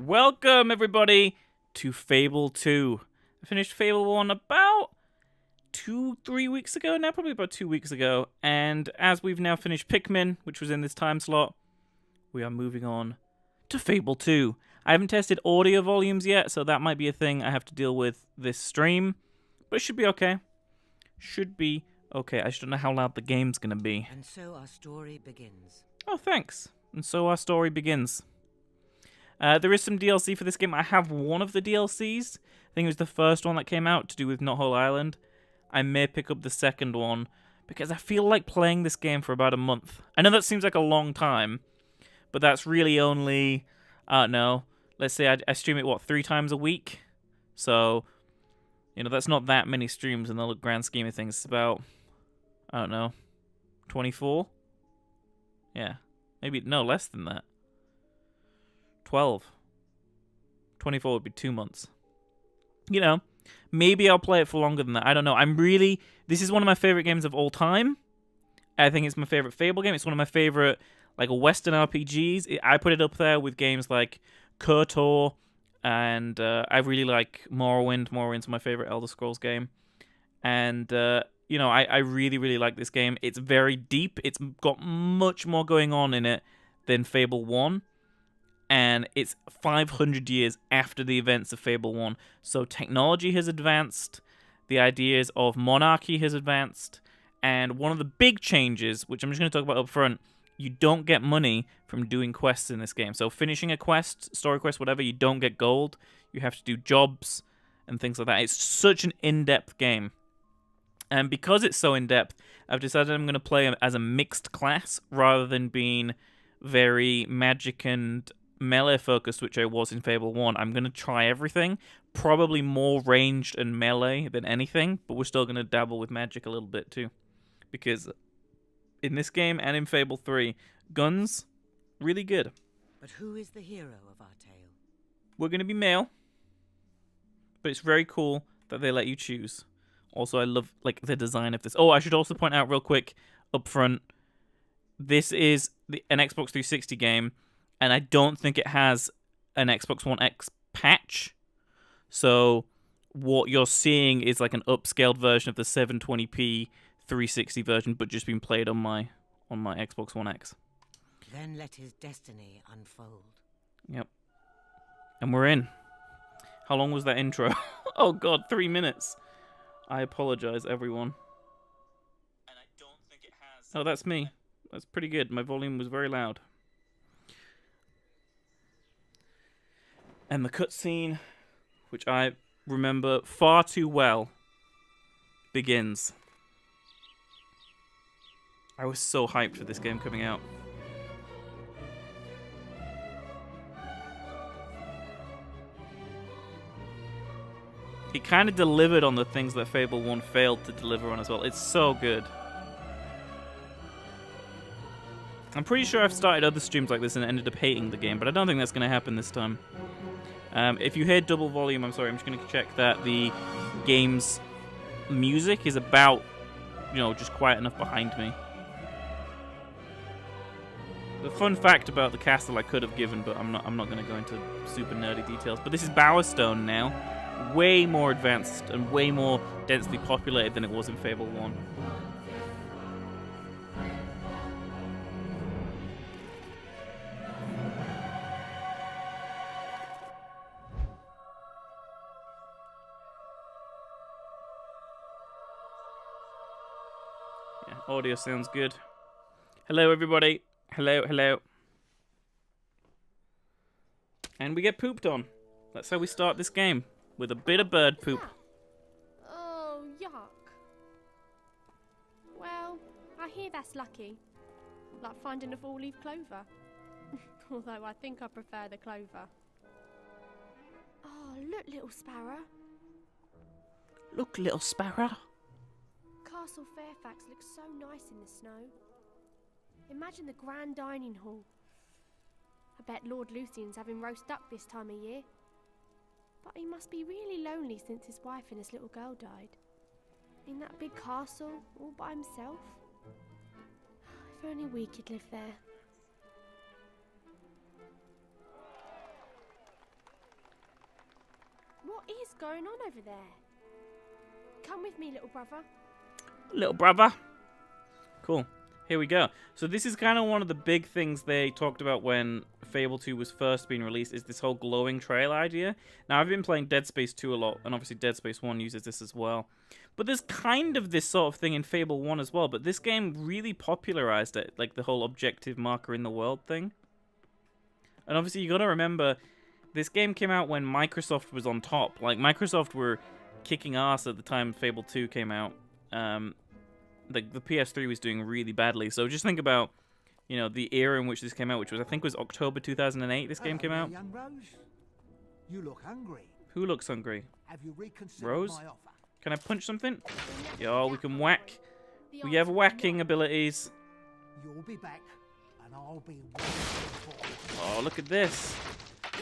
Welcome, everybody, to Fable 2. I finished Fable 1 about 2-3 weeks ago now, probably about 2 weeks ago. And as we've now finished Pikmin, which was in this time slot, we are moving on to Fable 2. I haven't tested audio volumes yet, so that might be a thing I have to deal with this stream. But it should be okay. Should be okay. I just don't know how loud the game's going to be. And so our story begins. Oh, thanks. And so our story begins. There is some DLC for this game. I have one of the DLCs. I think it was the first one that came out to do with Not Whole Island. I may pick up the second one because I feel like playing this game for about a month. I know that seems like a long time, but that's really only, I don't know, let's say I stream it, 3 times a week? So, that's not that many streams in the grand scheme of things. It's about, I don't know, 24? Yeah. Maybe, no, less than that. 12. 24 would be 2 months. Maybe I'll play it for longer than that. I don't know. This is one of my favorite games of all time. I think it's my favorite Fable game. It's one of my favorite, Western RPGs. I put it up there with games like KOTOR, and I really like Morrowind. Morrowind's my favorite Elder Scrolls game. And, I really, really like this game. It's very deep. It's got much more going on in it than Fable 1. And it's 500 years after the events of Fable 1. So technology has advanced, the ideas of monarchy has advanced, and one of the big changes, which I'm just going to talk about up front, you don't get money from doing quests in this game. So finishing a quest, story quest, whatever, you don't get gold. You have to do jobs and things like that. It's such an in-depth game. And because it's so in-depth, I've decided I'm going to play as a mixed class rather than being very magic and melee focused, which I was in Fable 1. I'm going to try everything, probably more ranged and melee than anything, but we're still going to dabble with magic a little bit too. Because in this game and in Fable 3, guns, really good. But who is the hero of our tale? We're going to be male, but it's very cool that they let you choose. Also, I love the design of this. Oh, I should also point out real quick up front, this is an Xbox 360 game, and I don't think it has an Xbox One X patch. So what you're seeing is an upscaled version of the 720p 360 version, but just being played on my Xbox One X. Then let his destiny unfold. Yep. And we're in. How long was that intro? Oh god, 3 minutes. I apologize, everyone. And I don't think it has. Oh, that's me. That's pretty good. My volume was very loud. And the cutscene, which I remember far too well, begins. I was so hyped for this game coming out. It kind of delivered on the things that Fable 1 failed to deliver on as well. It's so good. I'm pretty sure I've started other streams like this and ended up hating the game, but I don't think that's going to happen this time. If you hear double volume, I'm sorry, I'm just going to check that the game's music is about, just quiet enough behind me. The fun fact about the castle I could have given, but I'm not going to go into super nerdy details. But this is Bowerstone now, way more advanced and way more densely populated than it was in Fable 1. Audio sounds good. Hello, everybody. Hello. And we get pooped on. That's how we start this game. With a bit of bird poop. Oh, yuck. Well, I hear that's lucky. Like finding a four-leaf clover. Although I think I prefer the clover. Oh, look, little sparrow. Look, little sparrow. Castle Fairfax looks so nice in the snow. Imagine the grand dining hall. I bet Lord Lucian's having roast duck this time of year. But he must be really lonely since his wife and his little girl died. In that big castle, all by himself. If only we could live there. What is going on over there? Come with me, little brother. Little brother. Cool. Here we go. So this is kind of one of the big things they talked about when Fable 2 was first being released, is this whole glowing trail idea. Now, I've been playing Dead Space 2 a lot, and obviously Dead Space 1 uses this as well. But there's kind of this sort of thing in Fable 1 as well, but this game really popularized it, like the whole objective marker in the world thing. And obviously you got to remember, this game came out when Microsoft was on top. Like, Microsoft were kicking ass at the time Fable 2 came out. The PS3 was doing really badly. So just think about, you know, the era in which this came out, which was, I think, was October 2008 this game came out. Young Rose, you look hungry. Who looks hungry? Have you reconsidered Rose? my offer? Can I punch something? Yo, we can whack. We have whacking abilities. You'll be back, and I'll be waiting for you. Oh, look at this.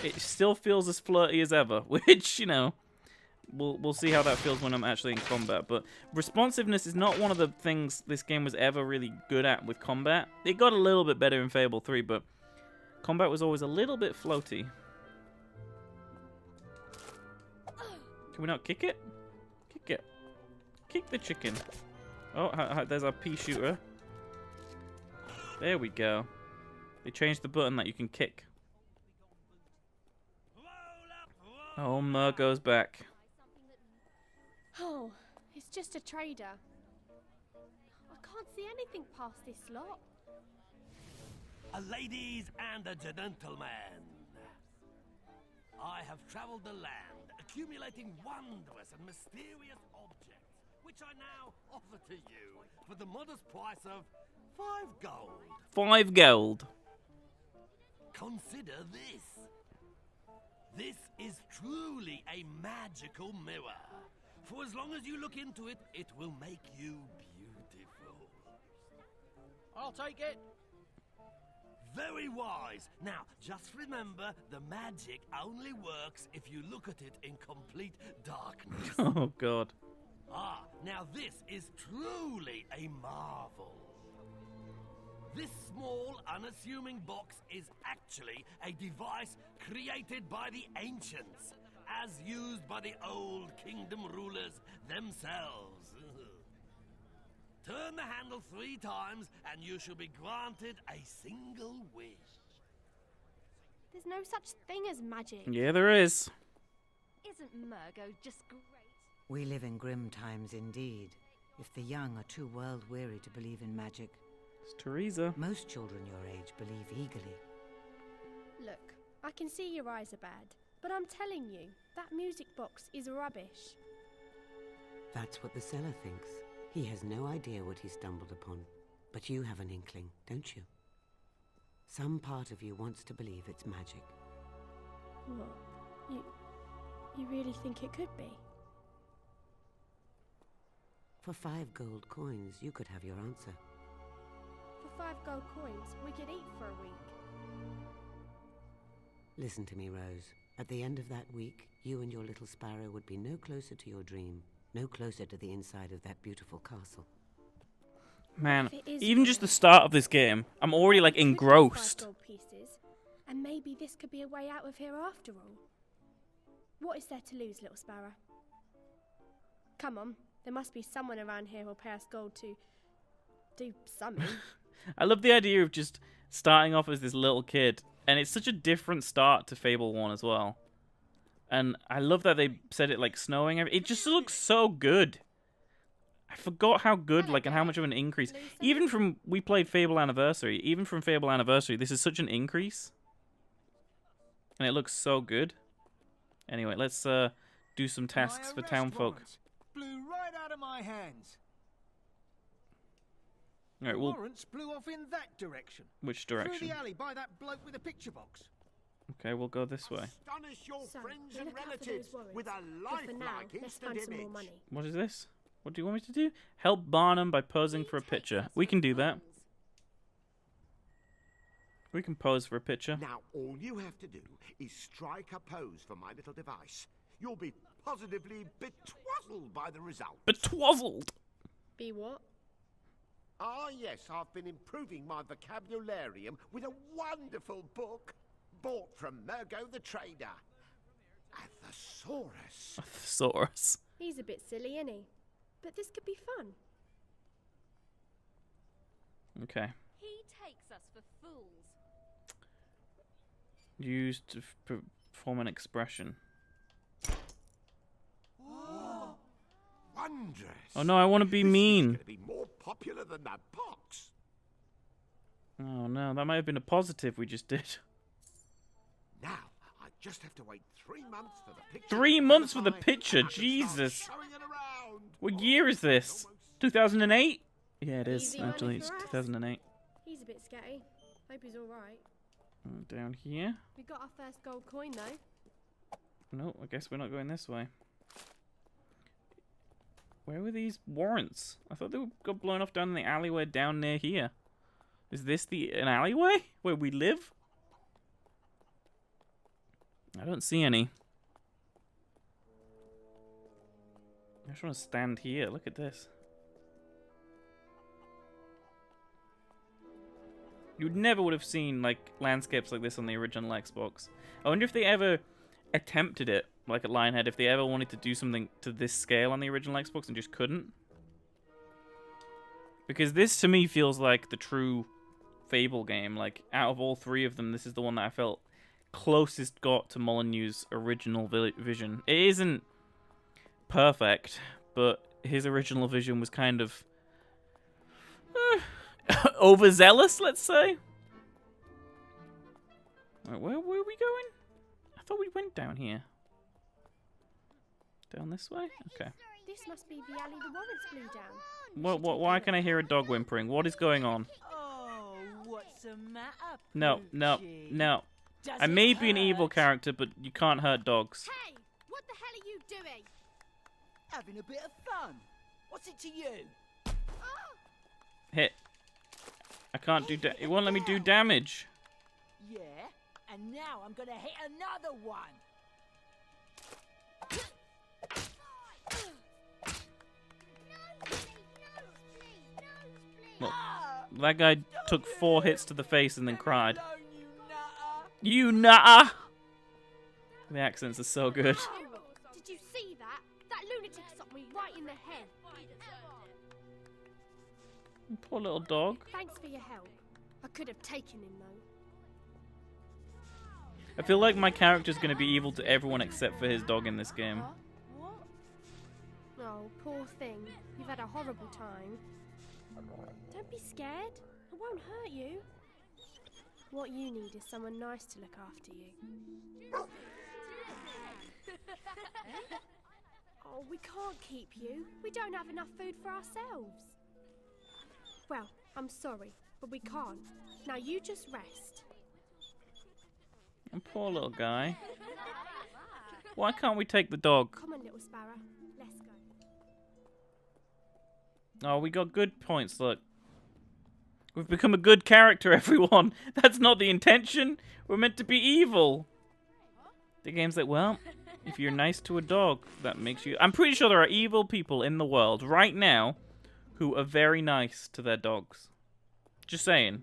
It still feels as flirty as ever, which, you know, we'll see how that feels when I'm actually in combat. But responsiveness is not one of the things this game was ever really good at with combat. It got a little bit better in Fable 3, but combat was always a little bit floaty. Can we not kick it? Kick it. Kick the chicken. Oh, there's our pea shooter. There we go. They changed the button that you can kick. Oh, Murgo's back. Oh, it's just a trader. I can't see anything past this lot. Ladies and gentlemen, I have traveled the land, accumulating wondrous and mysterious objects, which I now offer to you for the modest price of 5 gold. 5 gold. Consider this. This is truly a magical mirror. For as long as you look into it, it will make you beautiful. I'll take it. Very wise. Now, just remember, the magic only works if you look at it in complete darkness. Oh, God. Ah, now this is truly a marvel. This small, unassuming box is actually a device created by the ancients, as used by the old kingdom rulers themselves. Turn the handle 3 times, and you shall be granted a single wish. There's no such thing as magic. Yeah, there is. Isn't Murgo just great? We live in grim times indeed, if the young are too world-weary to believe in magic. It's Teresa. Most children your age believe eagerly. Look, I can see your eyes are bad, but I'm telling you, that music box is rubbish. That's what the seller thinks. He has no idea what he stumbled upon. But you have an inkling, don't you? Some part of you wants to believe it's magic. What? You really think it could be? For 5 gold coins, you could have your answer. For 5 gold coins, we could eat for a week. Listen to me, Rose. At the end of that week, you and your little sparrow would be no closer to your dream, no closer to the inside of that beautiful castle. Man, If it is even just real, the start of this game, I'm already, like, it could be 5 engrossed. gold pieces, and maybe this could be a way out of here after all. What is there to lose, little sparrow? Come on, there must be someone around here who'll pay us gold to do something. I love the idea of just starting off as this little kid, and it's such a different start to Fable 1 as well. And I love that they said it like snowing. It just looks so good. I forgot how good, like, and how much of an increase. Even from, we played Fable Anniversary, even from Fable Anniversary, this is such an increase. And it looks so good. Anyway, let's do some tasks for townfolk. Blew right out of my hands. Alright, The well, warrants blew off in that direction. which Through direction? the alley by that bloke with a picture box. Okay, we'll go this way. Astonish your So, friends we and look out for relatives those warrants, with a but for now, lifelike let's instant find some more image. money. What is this? What do you want me to do? Help Barnum by posing for a picture. We can do that. We can pose for a picture. Now, all you have to do is strike a pose for my little device. You'll be positively betwazzled by the result. Betwazzled! Be what? Ah, yes, I've been improving my vocabularium with a wonderful book bought from Murgo the Trader. A thesaurus. A thesaurus. He's a bit silly, isn't he? But this could be fun. Okay. He takes us for fools. Used to perform an expression. Wondrous. Oh no, I want to be This mean. is going to be more popular than that box. Oh no, that might have been a positive we just did. Now, I just have to wait 3 months for the picture. 3 to months for the qualify, picture, and I can start Jesus. showing it around. What year is this? 2008? Yeah, it is. Easy money Actually, it's for us. 2008. He's a bit scatty. Hope he's alright. Down here? We got our first gold coin though. No, I guess we're not going this way. Where were these warrants? I thought they got blown off down in the alleyway down near here. Is this an alleyway where we live? I don't see any. I just want to stand here. Look at this. You never would have seen like landscapes like this on the original Xbox. I wonder if they ever attempted it, like at Lionhead, if they ever wanted to do something to this scale on the original Xbox and just couldn't. Because this to me feels like the true Fable game. Like out of all three of them, this is the one that I felt closest got to Molyneux's original vision. It isn't perfect, but his original vision was kind of overzealous, let's say. Right, where were we going? I thought we went down here. Down this way? Okay. This must be the alley the warrants blew down. Why can I hear a dog whimpering? What is going on? Oh, what's the matter? No, no, Poochie? no. Does I it may be an evil hurt? character, but you can't hurt dogs. Hey! What the hell are you doing? Having a bit of fun. What's it to you? Hit. I can't do it won't let me do damage. Yeah, and now I'm gonna hit another one. Look, that guy took 4 hits to the face and then cried. Alone, You nutter! The accents are so good. Oh, did you see that? That lunatic socked me right in the head. Poor little dog. Thanks for your help. I could have taken him though. I feel like my character's going to be evil to everyone except for his dog in this game. Huh? What? Oh, poor thing. You've had a horrible time. Don't be scared. I won't hurt you. What you need is someone nice to look after you. Oh, we can't keep you. We don't have enough food for ourselves. Well, I'm sorry, but we can't. Now you just rest. Poor little guy. Why can't we take the dog? Come on, little sparrow. Let's go. Oh, we got good points, look. We've become a good character, everyone. That's not the intention. We're meant to be evil. The game's like, well, if you're nice to a dog, that makes you... I'm pretty sure there are evil people in the world right now who are very nice to their dogs. Just saying.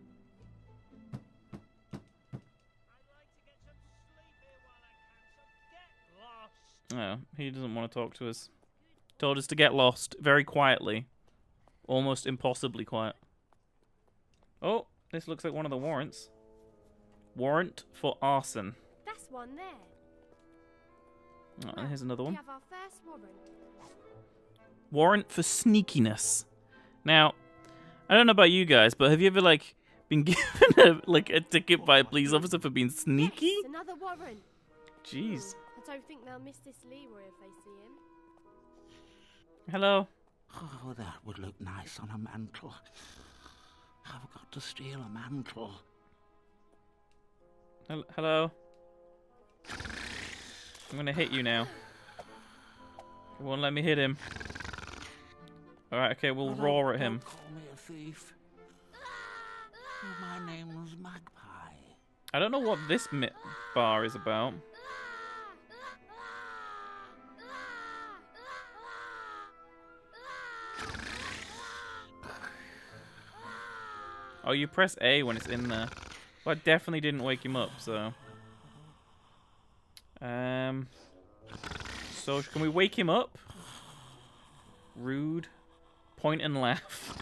Oh, he doesn't want to talk to us. Told us to get lost very quietly. Almost impossibly quiet. Oh, this looks like one of the warrants. Warrant for arson. That's one there. Oh, and here's another We one. have our first warrant. Warrant for sneakiness. Now, I don't know about you guys, but have you ever like been given a ticket by a police officer for being sneaky? Yes, another warrant. Jeez. I don't think they'll miss this Leroy if they see him. Hello. Oh, that would look nice on a mantle. I've got to steal a mantle. Hello. I'm gonna hit you now. It won't let me hit him. Alright, okay, we'll roar at him. Don't call me a thief. My name was Magpie. I don't know what this bar is about. Oh, you press A when it's in there. Well, I definitely didn't wake him up, so... So can we wake him up? Rude. Point and laugh.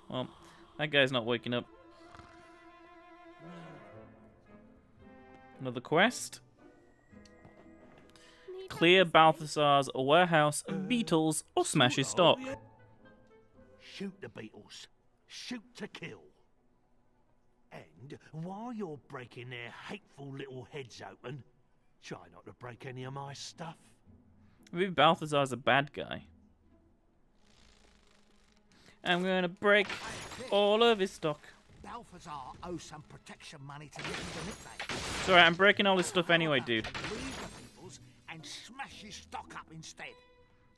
Well, that guy's not waking up. Another quest. Clear Balthazar's warehouse of beetles or smash his stock. Shoot the beetles. Shoot to kill. And while you're breaking their hateful little heads open, try not to break any of my stuff. Maybe Balthazar's a bad guy. I'm gonna break all of his stock. Balthazar owes some protection money to Nicky the Nickname. Sorry, I'm breaking all his stuff anyway, dude. Leave the peoples and smash his stock up instead.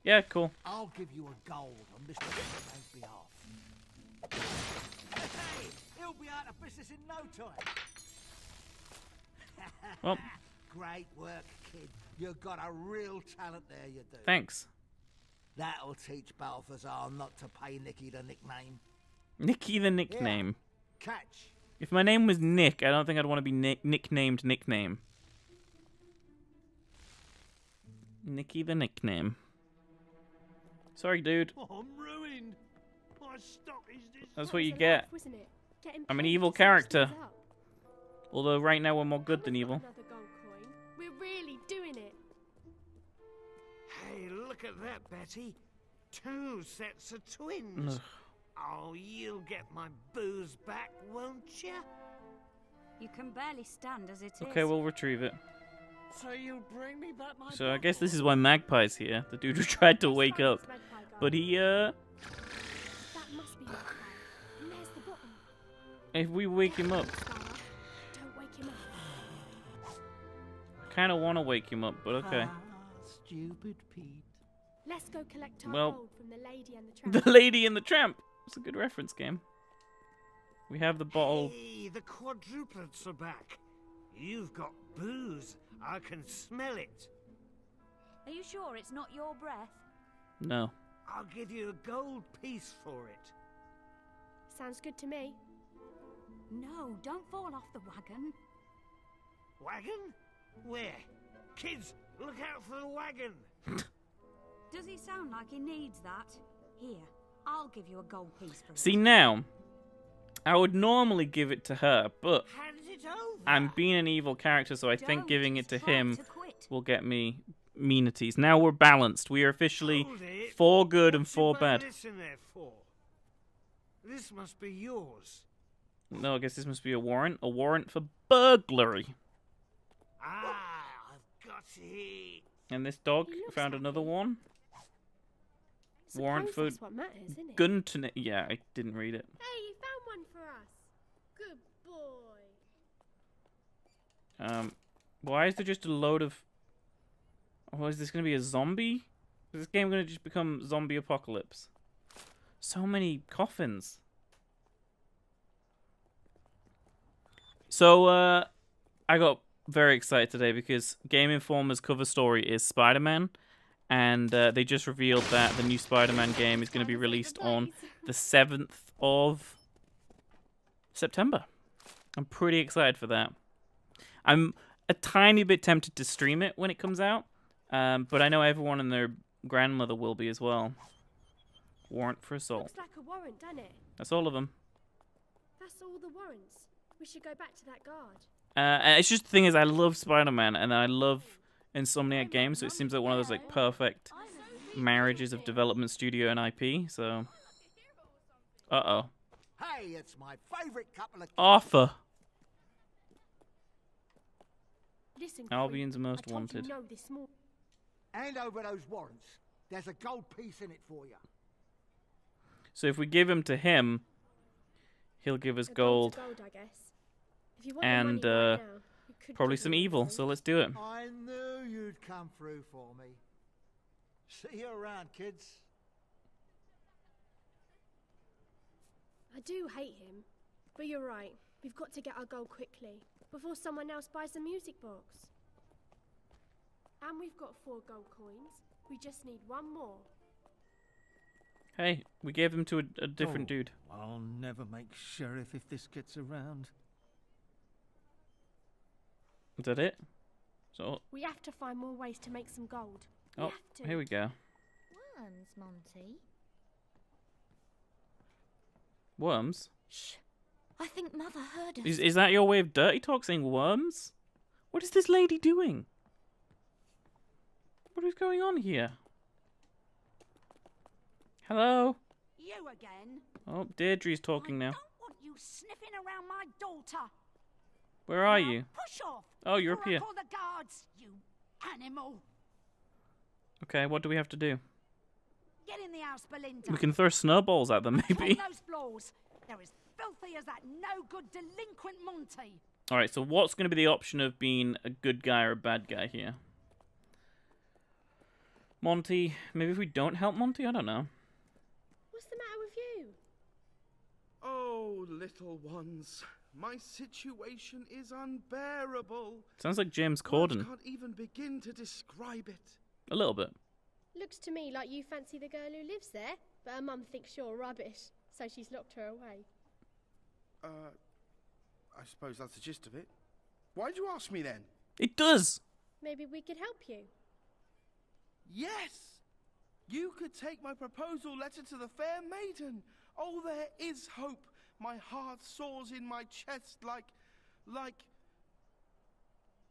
Yeah, cool. I'll give you a gold on Mr. Nickname's behalf. Hey, he'll be out of business in no time. Well, Great work, kid. You've got a real talent there, you do. thanks. That'll teach Balthazar not to pay Nicky the Nickname. Nicky the Nickname. Catch. If my name was Nick, I don't think I'd want to be nicknamed Nickname. Nicky the Nickname. Sorry, dude. Oh, I'm ruined. My stock is this. That's what you That was a get. laugh, wasn't it? Getting I'm an paid evil to smash character. things up. Although right now we're more good than We've evil. got another gold coin. We're really doing it. Hey, look at that, Betty. 2 sets of twins. Ugh. Oh, you'll get my booze back, won't you? You can barely stand as it is. Okay, we'll retrieve it. So you'll bring me back my So I guess this is why Magpie's here. The dude who tried to Let's wake find up. this magpie guy. But he, That must be magpie. And there's the bottom. if we wake him up, Scarlet, don't wake him up. I kind of want to wake him up, but okay. Stupid Pete. Let's go collect our Well, gold from the lady and the tramp. The Lady and the Tramp. It's a good reference game. We have the bottle. Hey, the quadruplets are back. You've got booze. I can smell it. Are you sure it's not your breath? No. I'll give you a gold piece for it. Sounds good to me. No, don't fall off the wagon. Wagon? Where? Kids, look out for the wagon. Does he sound like he needs that? Here, I'll give you a gold piece for See, it. now, I would normally give it to her, but Hand it over. I'm being an evil character, so I think Don't giving it to try him to quit. will get me amenities. Now we're balanced. We are officially Hold it. 4 good and What's 4 your bad. this in there for? This must be yours. No, I guess this must be a warrant. A warrant for burglary. Ah, I've got it. And this dog He looks found happy. another one. Warrant for Suppose that's what matters, isn't it? gun to... Yeah, I didn't read it. Hey, you found one for us. Good boy. Why is there just a load of... Oh, is this going to be a zombie? Is this game going to just become zombie apocalypse? So many coffins. So, I got very excited today because Game Informer's cover story is Spider-Man. And they just revealed that the new Spider-Man game is going to be released on the 7th of September. I'm pretty excited for that. I'm a tiny bit tempted to stream it when it comes out, but I know everyone and their grandmother will be as well. Warrant for assault. Looks like a warrant, doesn't it? That's all of them. That's all the warrants. We should go back to that guard. And it's just the thing is, I love Spider-Man and I love Insomniac games, so it seems like one of those like perfect marriages of development studio and IP. So, Hey, it's my favourite couple of... Arthur. Listen, Albion's Creep, most I told wanted. You know this morning. Hand over those warrants. There's a gold piece in it for you. So if we give him to him, he'll give us A gold gold, I guess. If you want and the money right now, you could probably give some me evil. anything. So let's do it. I knew you'd come through for me. See you around, kids. I do hate him, but you're right. We've got to get our gold quickly before someone else buys the music box. And we've got 4 gold coins. We just need 1 more. Hey, we gave them to a different Oh, dude. I'll never make sheriff if this gets around. Is that it? So, We have to find more ways to make some gold. We oh, have to. here we go. Worms, Monty. Worms? Shh. I think Mother heard us. Is that your way of dirty talk, saying worms? What is this lady doing? What is going on here? Hello? You again? Oh, Deirdre's talking I now. don't want you sniffing around my daughter. Where are Now you? Push off. Oh, you're up before I here. call the guards, you animal. Okay, what do we have to do? Get in the house, Belinda. We can throw snowballs at them, maybe. On those floors. They're as filthy as that no-good delinquent Monty. Alright, so what's going to be the option of being a good guy or a bad guy here? Monty. Maybe if we don't help Monty? I don't know. What's the matter with you? Oh, little ones. My situation is unbearable. Sounds like James Words Corden. can't even begin to describe it. A little bit. Looks to me like you fancy the girl who lives there, but her mum thinks you're rubbish, so she's locked her away. I suppose that's the gist of it. Why'd you ask me then? It does! Maybe we could help you. Yes! You could take my proposal letter to the fair maiden. Oh, there is hope. My heart soars in my chest like...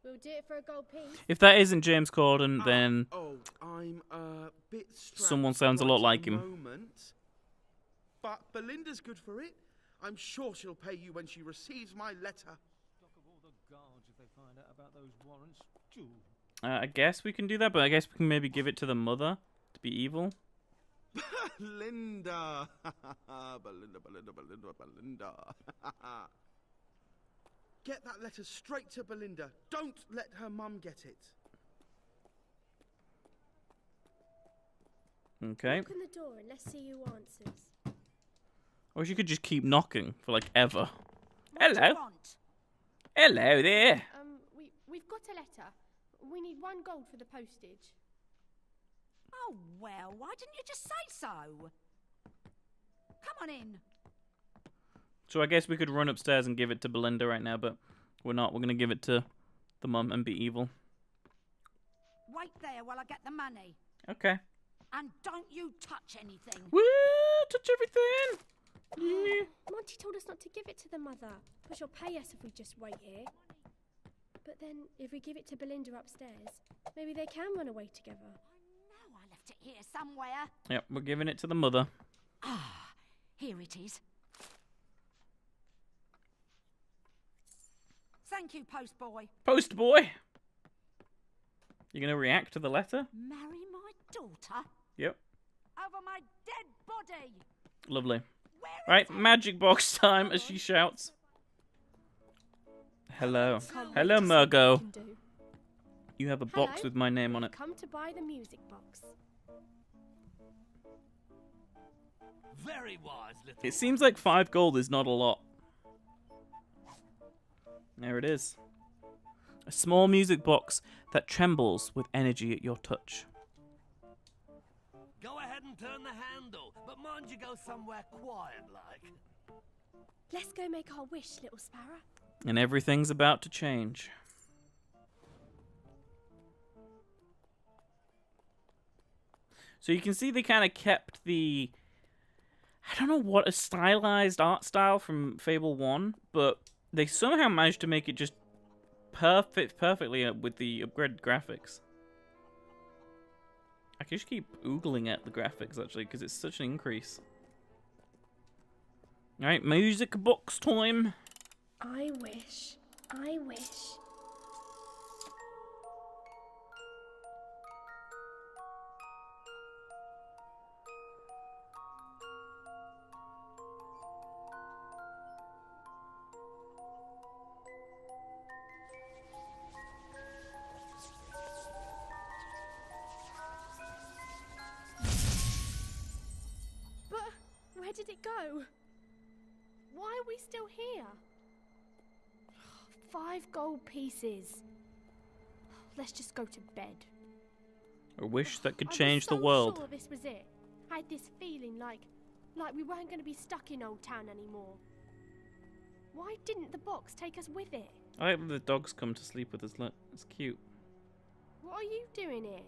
We'll do it for a gold piece. If that isn't James Corden, then Oh, I'm a bit strapped someone sounds a lot right like at the him. moment. But Belinda's good for it. I'm sure she'll pay you when she receives my letter. Stock of all the guards if they find out about those warrants. Phew. I guess we can do that, but I guess we can maybe give it to the mother to be evil. Belinda. Belinda. Get that letter straight to Belinda. Don't let her mum get it. Okay. Knock on the door and let's see who answers. Or she could just keep knocking for like ever. What do Hello. you want? Hello there. We've got a letter. We need 1 gold for the postage. Oh, well, why didn't you just say so? Come on in. So I guess we could run upstairs and give it to Belinda right now, but we're not. We're going to give it to the mum and be evil. Wait there while I get the money. Okay. And don't you touch anything. Woo! Touch everything! Yeah. Monty told us not to give it to the mother, but she'll pay us if we just wait here. But then, if we give it to Belinda upstairs, maybe they can run away together. I know I left it here somewhere. Yep, we're giving it to the mother. Ah, here it is. Thank you, postboy. Post boy! You going to react to the letter? Marry my daughter Yep. over my dead body. Lovely. Where is Right, it? magic box time as she shouts. Hello. Can't wait Hello, to see what we Margot. can do. You have a box Hello? with my name on it. Come to buy the music box. Very wise, little. It seems like 5 gold is not a lot. There it is. A small music box that trembles with energy at your touch. Go ahead and turn the handle, but mind you go somewhere quiet like. Let's go make our wish, little sparrow. And everything's about to change. So you can see they kind of kept the... I don't know what a stylized art style from Fable 1, but they somehow managed to make it just perfectly with the upgraded graphics. I can just keep oogling at the graphics, actually, because it's such an increase. Alright, music box time. I wish. I wish. But where did it go? Why are we still here? 5 gold pieces. Let's just go to bed. A wish that could I was change the so world. sure this was it. I had this feeling like we weren't going to be stuck in Old Town anymore. Why didn't the box take us with it? I like that the dogs come to sleep with us. Look, it's cute. What are you doing here?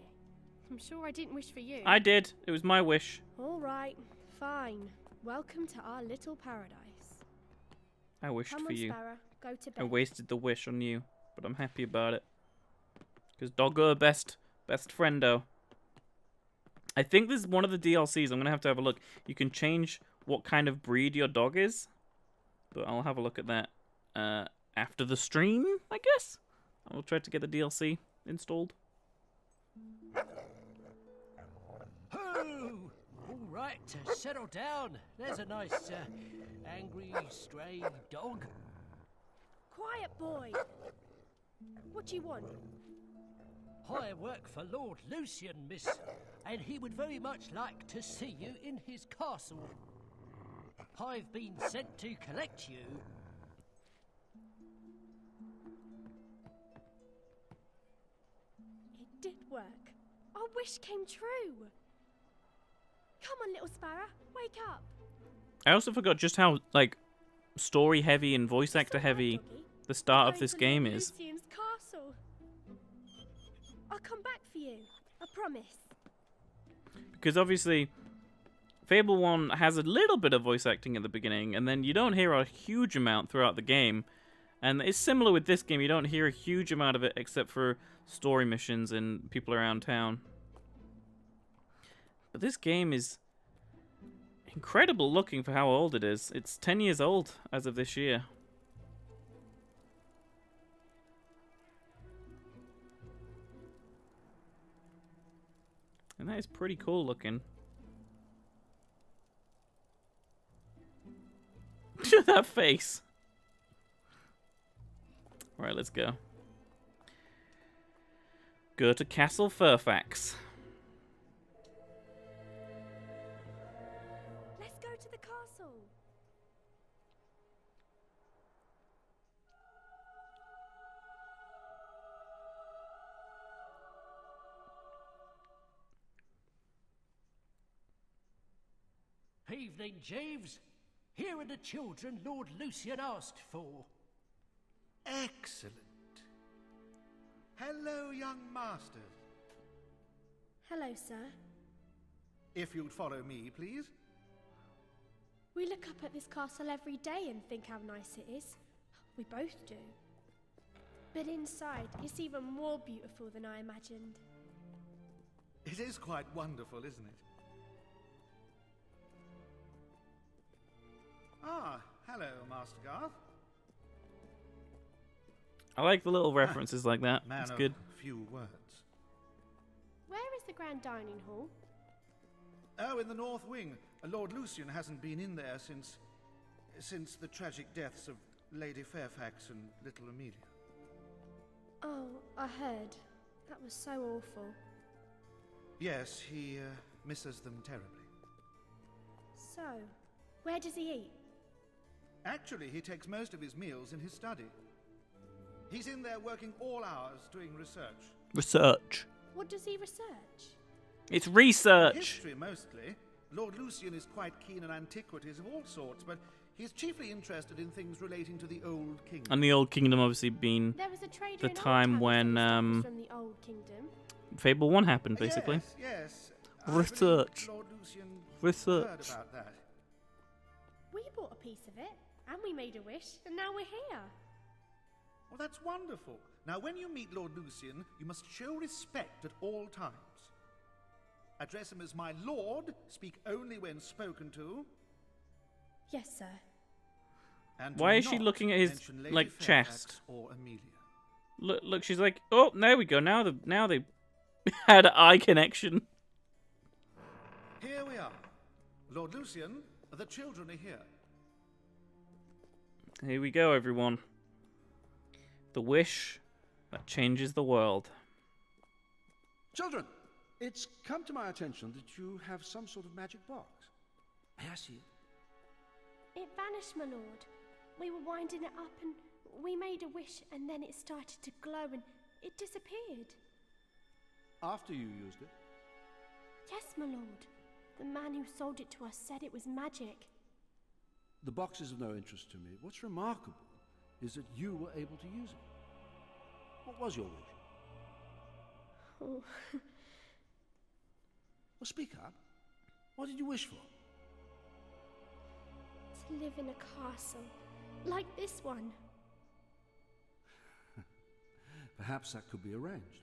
I'm sure I didn't wish for you. I did. It was my wish. All right, fine. Welcome to our little paradise. I wished Come for on, you. Sparrow, go to I bed. wasted the wish on you, but I'm happy about it. Because Doggo, best friendo. I think this is one of the DLCs. I'm going to have a look. You can change what kind of breed your dog is. But I'll have a look at that after the stream, I guess. I'll try to get the DLC installed. Ho! All right, settle down. There's a nice, angry, stray dog. Quiet, boy. What do you want? I work for Lord Lucian, miss, and he would very much like to see you in his castle. I've been sent to collect you. It did work. Our wish came true. Come on, little Sparrow, wake up. I also forgot just how, like, story heavy and voice actor heavy the start of this game is. Lucian's castle. I'll come back for you. I promise. Because obviously, Fable 1 has a little bit of voice acting at the beginning, and then you don't hear a huge amount throughout the game. And it's similar with this game, you don't hear a huge amount of it except for story missions and people around town. But this game is incredible looking for how old it is. It's 10 years old as of this year. And that is pretty cool looking. That face. Right, let's go. Go to Castle Fairfax. Let's go to the castle. Evening, Jeeves. Here are the children Lord Lucian asked for. Excellent. Hello, young masters. Hello, sir. If you'd follow me, please. We look up at this castle every day and think how nice it is. We both do. But inside, it's even more beautiful than I imagined. It is quite wonderful, isn't it? Ah, hello, Master Garth. I like the little references like that. Man It's of good. few words. Where is the grand dining hall? Oh, in the north wing. Lord Lucian hasn't been in there since the tragic deaths of Lady Fairfax and little Amelia. Oh, I heard. That was so awful. Yes, he misses them terribly. So, where does he eat? Actually, he takes most of his meals in his study. He's in there working all hours doing research. Research. What does he research? It's research. History, mostly. Lord Lucian is quite keen on antiquities of all sorts, but he's chiefly interested in things relating to the Old Kingdom. And the Old Kingdom obviously being There was a trader the in time Oldtown when who from the Old Kingdom. Fable 1 happened, basically. Yes. Research. Lord Lucian Research. heard about that. We bought a piece of it, and we made a wish, and now we're here. Well, that's wonderful. Now, when you meet Lord Lucian, you must show respect at all times. Address him as my lord, speak only when spoken to. Yes, sir. And Why do is she not looking at his, mention Lady like, Fairfax chest? or Amelia. Look, she's like, oh, there we go. Now they had eye connection. Here we are. Lord Lucian, the children are here. Here we go, everyone. The wish that changes the world. Children, it's come to my attention that you have some sort of magic box. May I see it? It vanished, my lord. We were winding it up and we made a wish and then it started to glow and it disappeared. After you used it? Yes, my lord. The man who sold it to us said it was magic. The box is of no interest to me. What's remarkable is that you were able to use it. What was your wish? Oh. Well, speak up. What did you wish for? To live in a castle, like this one. Perhaps that could be arranged.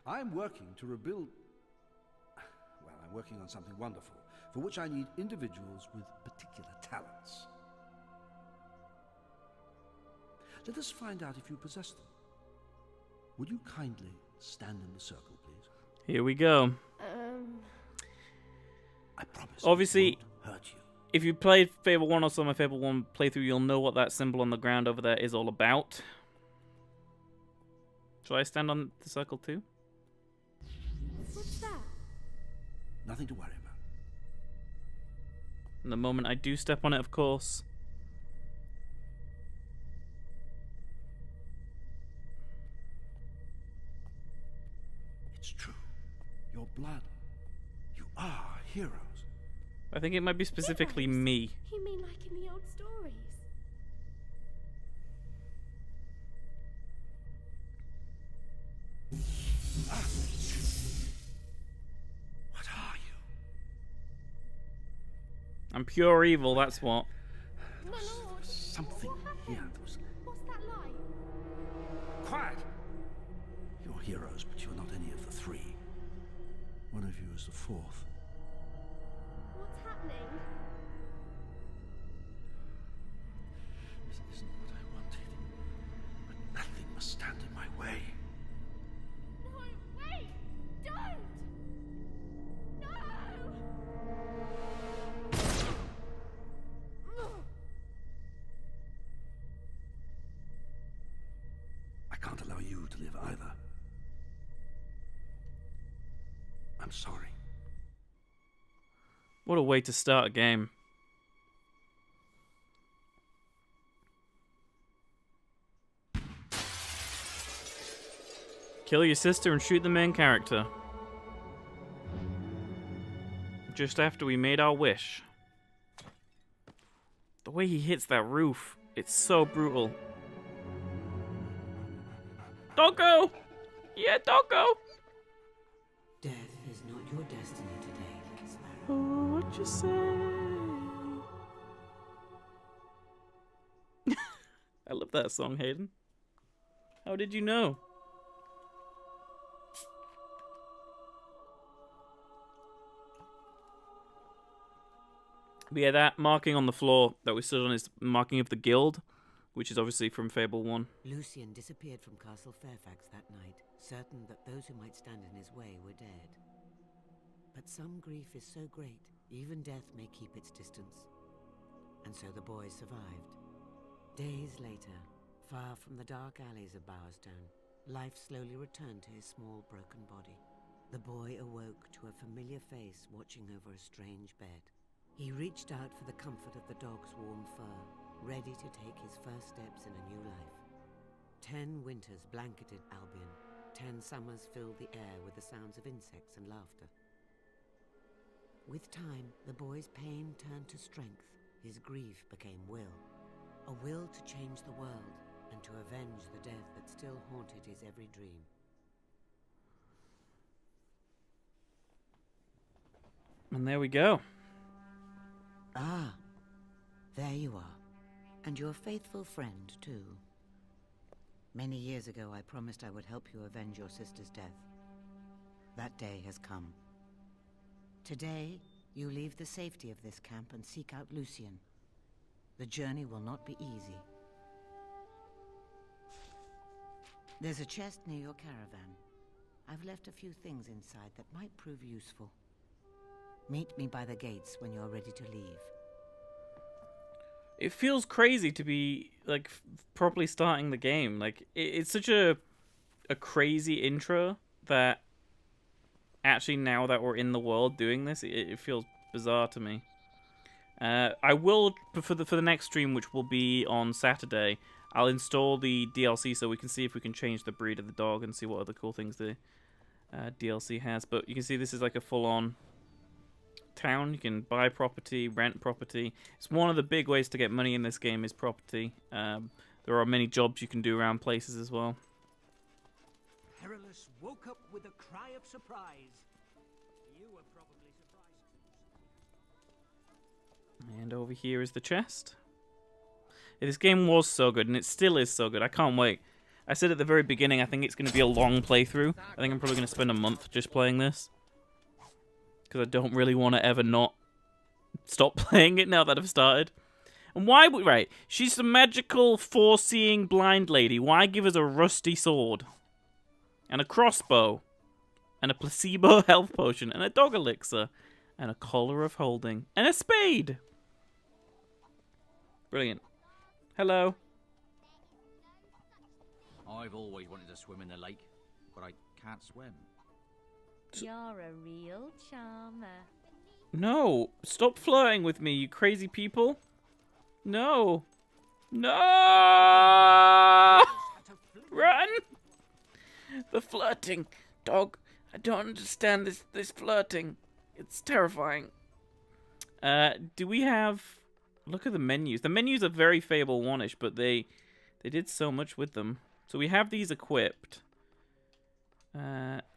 I'm working to rebuild... Well, I'm working on something wonderful, for which I need individuals with particular talents. Let us find out if you possess them. Would you kindly stand in the circle, please? Here we go. I promise. Obviously, it won't hurt you. If you played Fable 1 or saw my Fable 1 playthrough, you'll know what that symbol on the ground over there is all about. Shall I stand on the circle too? What's that? Nothing to worry about. And the moment I do step on it, of course. It's true. Your blood. You are heroes. I think it might be specifically Heroes? me. You mean like in the old stories? What are you? I'm pure evil, that's what. My lord! Something here. What's that like? Quiet! You're heroes, but you're not any of the three. One of you is the fourth. What's happening? This isn't what I wanted. But nothing must stand in my way. No, wait! Don't! No! I can't allow you to live either. I'm sorry. What a way to start a game. Kill your sister and shoot the main character. Just after we made our wish. The way he hits that roof, it's so brutal. Doggo! Yeah, Doggo! Death is not your destiny today, little sparrow. Oh, what you say? I love that song, Hayden. How did you know? But yeah, that marking on the floor that we stood on is marking of the guild, which is obviously from Fable 1. Lucian disappeared from Castle Fairfax that night, certain that those who might stand in his way were dead. But some grief is so great, even death may keep its distance. And so the boy survived. Days later, far from the dark alleys of Bowerstone, life slowly returned to his small, broken body. The boy awoke to a familiar face watching over a strange bed. He reached out for the comfort of the dog's warm fur, ready to take his first steps in a new life. 10 winters blanketed Albion. 10 summers filled the air with the sounds of insects and laughter. With time, the boy's pain turned to strength. His grief became will. A will to change the world and to avenge the death that still haunted his every dream. And there we go. Ah, there you are. And your faithful friend, too. Many years ago, I promised I would help you avenge your sister's death. That day has come. Today, you leave the safety of this camp and seek out Lucian. The journey will not be easy. There's a chest near your caravan. I've left a few things inside that might prove useful. Meet me by the gates when you're ready to leave. It feels crazy to be like properly starting the game. Like it's such a crazy intro that actually now that we're in the world doing this, it feels bizarre to me. I will for the next stream, which will be on Saturday, I'll install the DLC so we can see if we can change the breed of the dog and see what other cool things the DLC has. But you can see this is like a full-on town. You can buy property, rent property. It's one of the big ways to get money in this game is property. There are many jobs you can do around places as well. Perilous woke up with a cry of surprise. You were probably surprised. And over here is the chest. Yeah, this game was so good, and it still is so good. I can't wait. I said at the very beginning, I think it's going to be a long playthrough. I think I'm probably going to spend a month just playing this. Because I don't really want to ever not stop playing it now that I've started. And why would... Right, she's the magical, foreseeing blind lady. Why give us a rusty sword? And a crossbow? And a placebo health potion? And a dog elixir? And a collar of holding? And a spade? Brilliant. Hello. I've always wanted to swim in the lake, but I can't swim. You're a real charmer. No. Stop flirting with me, you crazy people. No. No! Run! The flirting. Dog, I don't understand this flirting. It's terrifying. Do we have... Look at the menus. The menus are very Fable 1-ish, but they did so much with them. So we have these equipped.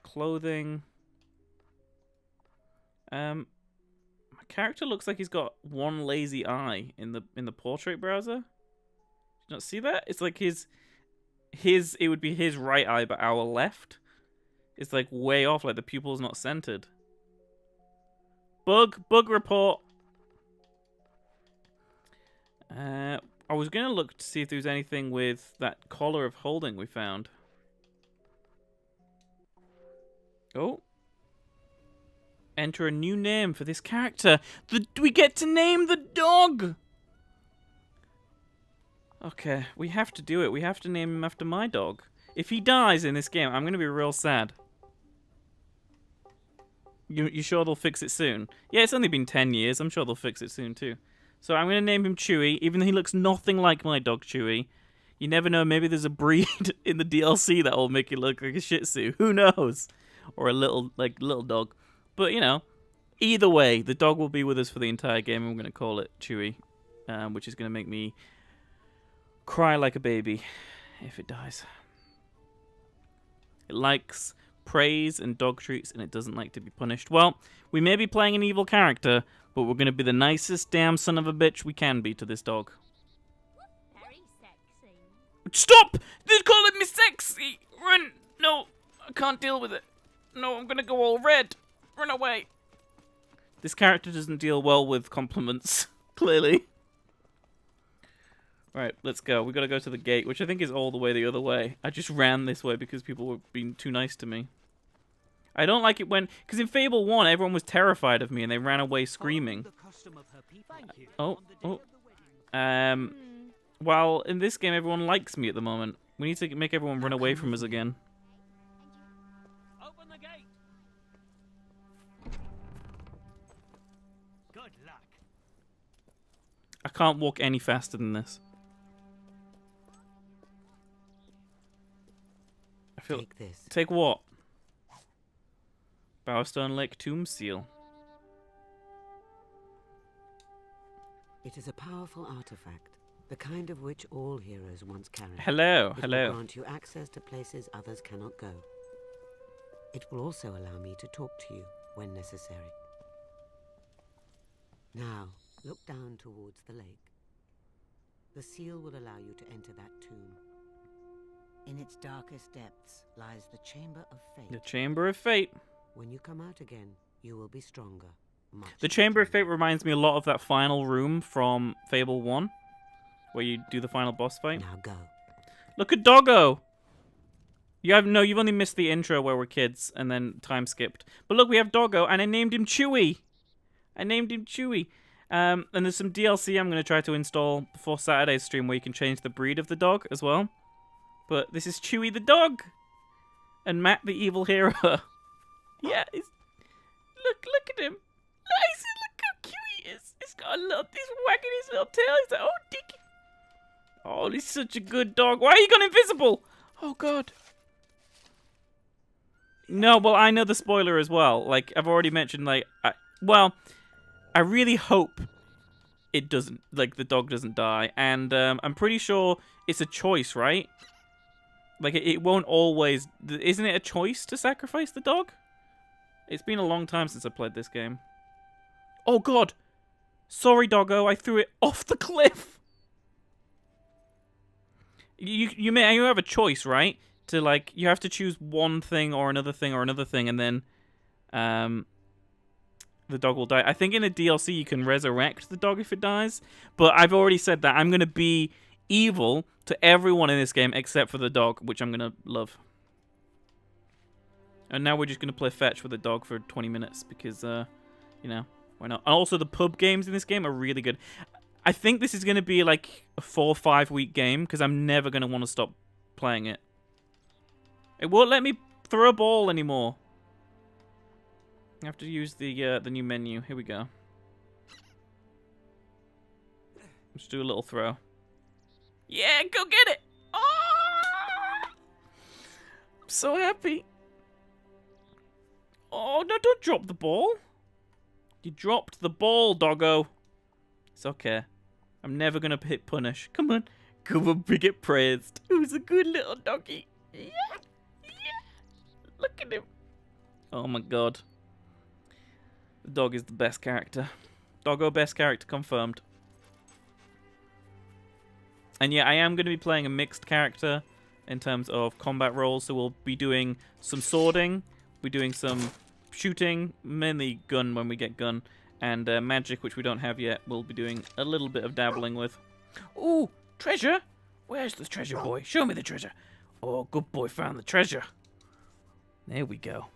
Clothing. My character looks like he's got one lazy eye in the portrait browser. Did you not see that? It's like his it would be his right eye, but our left. It's like way off, like the pupil's not centered. Bug report. I was gonna look to see if there was anything with that collar of holding we found. Oh. Enter a new name for this character. We get to name the dog! Okay, we have to do it. We have to name him after my dog. If he dies in this game, I'm gonna be real sad. You sure they'll fix it soon? Yeah, it's only been 10 years. I'm sure they'll fix it soon too. So I'm going to name him Chewy, even though he looks nothing like my dog Chewy. You never know, maybe there's a breed in the DLC that will make it look like a Shih Tzu. Who knows? Or a little dog. But, you know, either way, the dog will be with us for the entire game, and we're going to call it Chewy, which is going to make me cry like a baby if it dies. It likes praise and dog treats, and it doesn't like to be punished. Well, we may be playing an evil character, but we're going to be the nicest damn son of a bitch we can be to this dog. Very sexy. Stop! They're calling me sexy! Run! No, I can't deal with it. No, I'm going to go all red. Run away. This character doesn't deal well with compliments, clearly. Right, let's go. We've got to go to the gate, which I think is all the way the other way. I just ran this way because people were being too nice to me. I don't like it when... Because in Fable 1, everyone was terrified of me and they ran away screaming. Oh. While in this game, everyone likes me at the moment. We need to make everyone run away from us again. Open the gate. Good luck. I can't walk any faster than this. I feel... Take this. Take what? Bowerstone Lake Tomb Seal. It is a powerful artifact, the kind of which all heroes once carried. Hello, it hello. will grant you access to places others cannot go. It will also allow me to talk to you when necessary. Now, look down towards the lake. The seal will allow you to enter that tomb. In its darkest depths lies the Chamber of Fate. The Chamber of Fate. When you come out again, you will be stronger. The Chamber of Fate reminds me a lot of that final room from Fable 1, where you do the final boss fight. Now go. Look at Doggo! You've only missed the intro where we're kids, and then time skipped. But look, we have Doggo, and I named him Chewy! And there's some DLC I'm going to try to install before Saturday's stream where you can change the breed of the dog as well. But this is Chewy the dog! And Matt the evil hero. Yeah, look at him. Nice, look how cute he is. He's wagging his little tail. He's like, oh, Dicky. Oh, he's such a good dog. Why are you gone invisible? Oh, God. No, well, I know the spoiler as well. Like, I've already mentioned, like, I really hope it doesn't, like, the dog doesn't die. And I'm pretty sure it's a choice, right? Like, it won't always... Isn't it a choice to sacrifice the dog? It's been a long time since I played this game. Oh, God! Sorry, doggo, I threw it off the cliff! You have a choice, right? To, like, you have to choose one thing or another thing or another thing, and then... the dog will die. I think in the DLC you can resurrect the dog if it dies, but I've already said that I'm going to be evil to everyone in this game except for the dog, which I'm going to love. And now we're just going to play fetch with the dog for 20 minutes because, you know, why not? And also the pub games in this game are really good. I think this is going to be like a 4 or 5 week game because I'm never going to want to stop playing it. It won't let me throw a ball anymore. I have to use the new menu. Here we go. Let's do a little throw. Yeah, go get it! Oh! I'm so happy. Oh, no, don't drop the ball. You dropped the ball, doggo. It's okay. I'm never going to hit punish. Come on. Come on, be get praised. Who's a good little doggy? Yeah. Yeah. Look at him. Oh, my God. The dog is the best character. Doggo best character confirmed. And yeah, I am going to be playing a mixed character in terms of combat roles. So we'll be doing some swording. We're doing some shooting. Mainly gun when we get gun. And magic, which we don't have yet. We'll be doing a little bit of dabbling with. Ooh, treasure? Where's the treasure, boy? Show me the treasure. Oh, good boy found the treasure. There we go.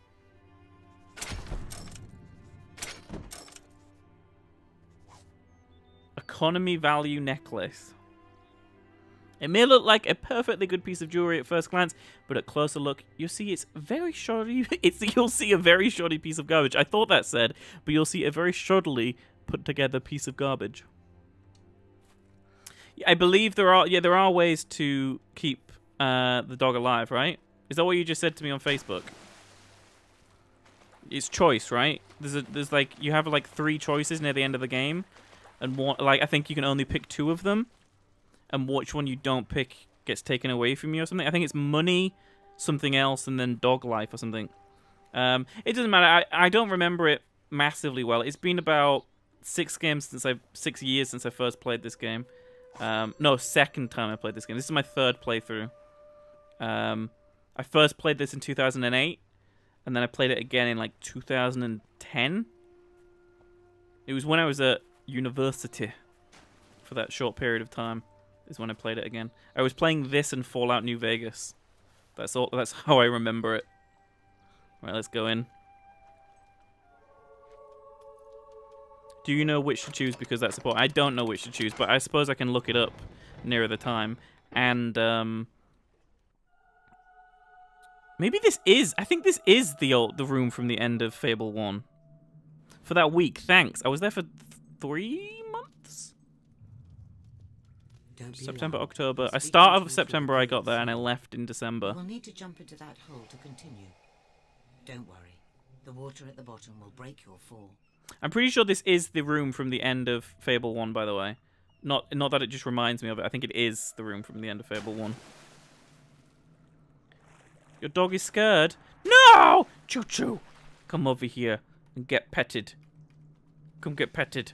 Economy value necklace. It may look like a perfectly good piece of jewelry at first glance, but at closer look, you'll see it's very shoddy. You'll see a very shoddy piece of garbage. I thought that said, but you'll see a very shoddily put together piece of garbage. I believe there are ways to keep the dog alive, right? Is that what you just said to me on Facebook? It's choice, right? There's like you have like 3 choices near the end of the game. And one, like, I think you can only pick 2 of them. And which one you don't pick gets taken away from you or something. I think it's money, something else, and then dog life or something. It doesn't matter. I don't remember it massively well. It's been about 6 years since I first played this game. No, second time I played this game. This is my 3rd playthrough. I first played this in 2008. And then I played it again in, like, 2010. It was when I was at university for that short period of time is when I played it again. I was playing this and Fallout New Vegas. That's how I remember it. Right, let's go in. Do you know which to choose because that's important? I don't know which to choose, but I suppose I can look it up nearer the time. And maybe this is, I think this is the room from the end of Fable 1. For that week, thanks. I was there for 3 months? September, October. I start of September I got there and I left in December. We'll need to jump into that hole to continue. Don't worry. The water at the bottom will break your fall. I'm pretty sure this is the room from the end of Fable 1, by the way. Not that it just reminds me of it. I think it is the room from the end of Fable 1. Your dog is scared. No! Choo-choo! Come over here and get petted. Come get petted.